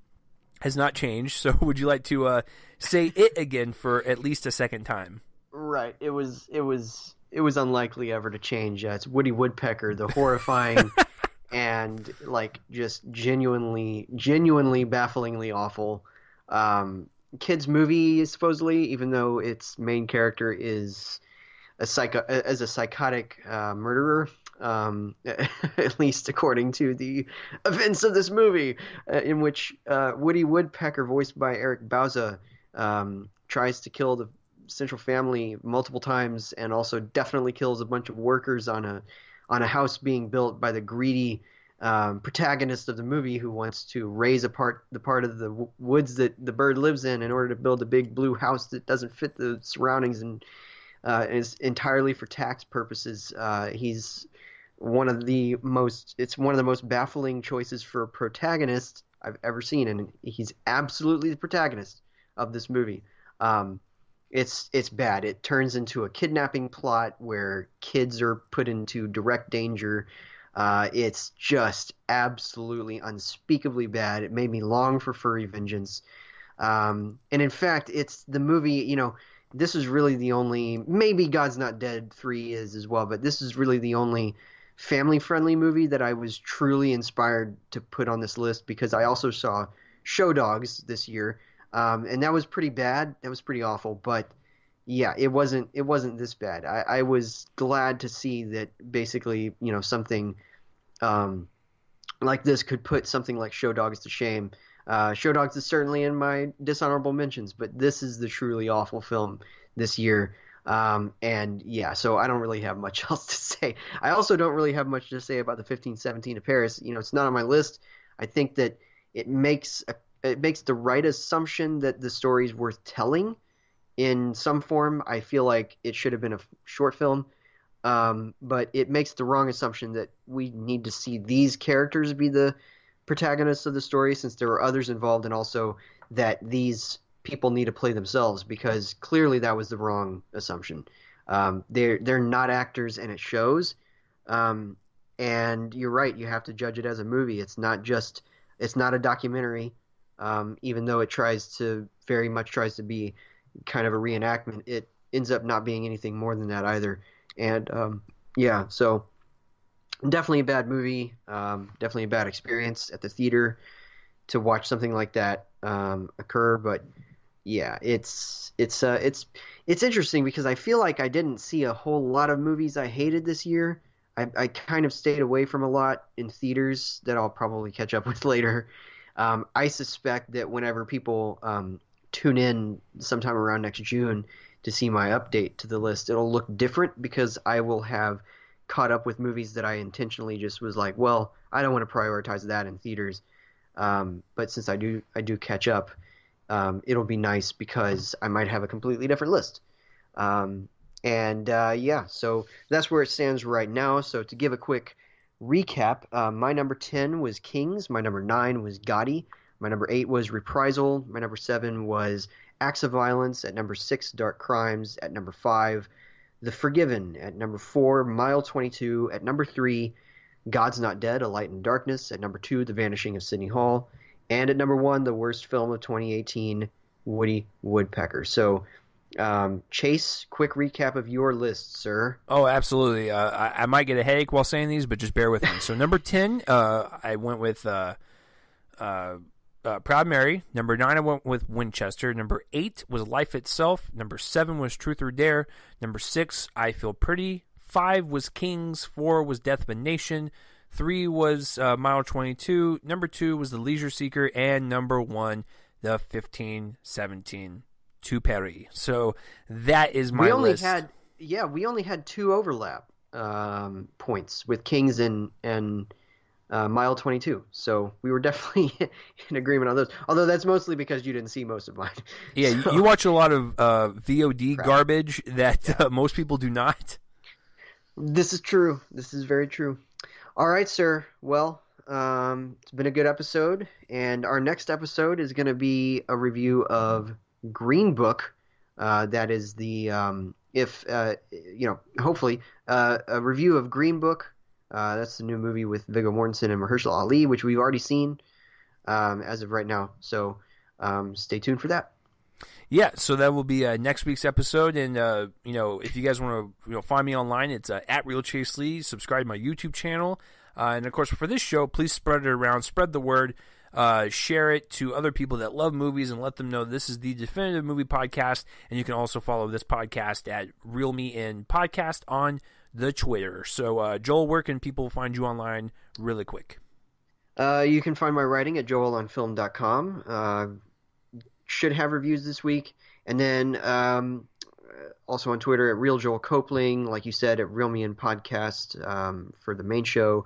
has not changed. So would you like to say it again for at least a second time? Right. It was unlikely ever to change. It's Woody Woodpecker, the horrifying and like just genuinely bafflingly awful kids movie, supposedly, even though its main character is a psychotic murderer, at least according to the events of this movie, in which Woody Woodpecker, voiced by Eric Bauza, tries to kill the central family multiple times and also definitely kills a bunch of workers on a house being built by the greedy protagonist of the movie, who wants to raise the part of the woods that the bird lives in order to build a big blue house that doesn't fit the surroundings and is entirely for tax purposes. It's one of the most baffling choices for a protagonist I've ever seen, and he's absolutely the protagonist of this movie. It's bad. It turns into a kidnapping plot where kids are put into direct danger. It's just absolutely unspeakably bad. It made me long for furry vengeance. And in fact, it's the movie, this is really the only, maybe God's Not Dead 3 is as well, but this is really the only family-friendly movie that I was truly inspired to put on this list, because I also saw Show Dogs this year, and that was pretty bad. That was pretty awful, but yeah, it wasn't this bad. I was glad to see that basically, something like this could put something like Show Dogs to shame. Show Dogs is certainly in my dishonorable mentions, but this is the truly awful film this year. And yeah, so I don't really have much else to say. I also don't really have much to say about the 1517 of Paris. It's not on my list. I think that it makes the right assumption that the story's worth telling in some form. I feel like it should have been a short film. But it makes the wrong assumption that we need to see these characters be the protagonists of the story, since there are others involved, and also that these people need to play themselves, because clearly that was the wrong assumption. They're not actors, and it shows. And you're right, you have to judge it as a movie. It's not a documentary, even though it very much tries to be kind of a reenactment. It ends up not being anything more than that either. And yeah, so definitely a bad movie, definitely a bad experience at the theater to watch something like that occur. But yeah, it's interesting because I feel like I didn't see a whole lot of movies I hated this year. I kind of stayed away from a lot in theaters that I'll probably catch up with later. I suspect that whenever people tune in sometime around next June to see my update to the list, it'll look different because I will have caught up with movies that I intentionally just was like, well, I don't want to prioritize that in theaters. But since I do catch up, it'll be nice because I might have a completely different list. So that's where it stands right now. So to give a quick recap, my number 10 was Kings, my number 9 was Gotti, my number 8 was Reprisal, my number 7 was Acts of Violence, at number 6 Dark Crimes, at number 5 The Forgiven, at number 4 Mile 22, at number 3 God's Not Dead, A Light in Darkness, at number 2 The Vanishing of Sydney Hall, and at number 1 the worst film of 2018, Woody Woodpecker. So Chase, quick recap of your list, sir. Oh, absolutely. I might get a headache while saying these, but just bear with me. So number 10, I went with Proud Mary. Number 9, I went with Winchester. Number 8 was Life Itself. Number 7 was Truth or Dare. Number 6, I Feel Pretty. 5 was Kings. 4 was Death of a Nation. 3 was Mile 22. Number 2 was The Leisure Seeker. And number 1, The 1517 to Paris. So that is my list. We only had 2 overlap points with Kings and Mile 22. So we were definitely in agreement on those. Although that's mostly because you didn't see most of mine. Yeah, so, you watch a lot of VOD garbage that most people do not. This is true. This is very true. All right, sir. Well, it's been a good episode, and our next episode is going to be a review of Green Book. That is the hopefully a review of Green Book. That's the new movie with Viggo Mortensen and Mahershala Ali, which we've already seen as of right now. So stay tuned for that. Yeah, so that will be next week's episode. And if you guys want to find me online, it's at Real Chase Lee. Subscribe to my YouTube channel, and of course for this show, please spread it around, spread the word. Share it to other people that love movies and let them know this is the definitive movie podcast. And you can also follow this podcast at Reel Me In Podcast on the Twitter. So, Joel, where can people find you online really quick? You can find my writing at joelonfilm.com. Should have reviews this week. And then also on Twitter at Real Joel Copling, like you said, at Reel Me In Podcast for the main show.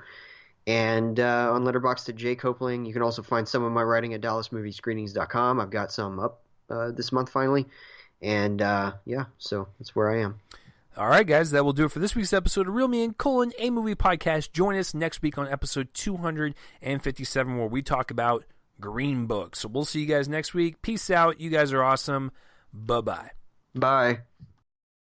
And on Letterboxd at J Copling. You can also find some of my writing at DallasMovieScreenings.com. I've got some up this month finally. And so that's where I am. All right, guys, that will do it for this week's episode of Reel Me In, a movie podcast. Join us next week on episode 257 where we talk about Green Book. So we'll see you guys next week. Peace out. You guys are awesome. Bye-bye. Bye.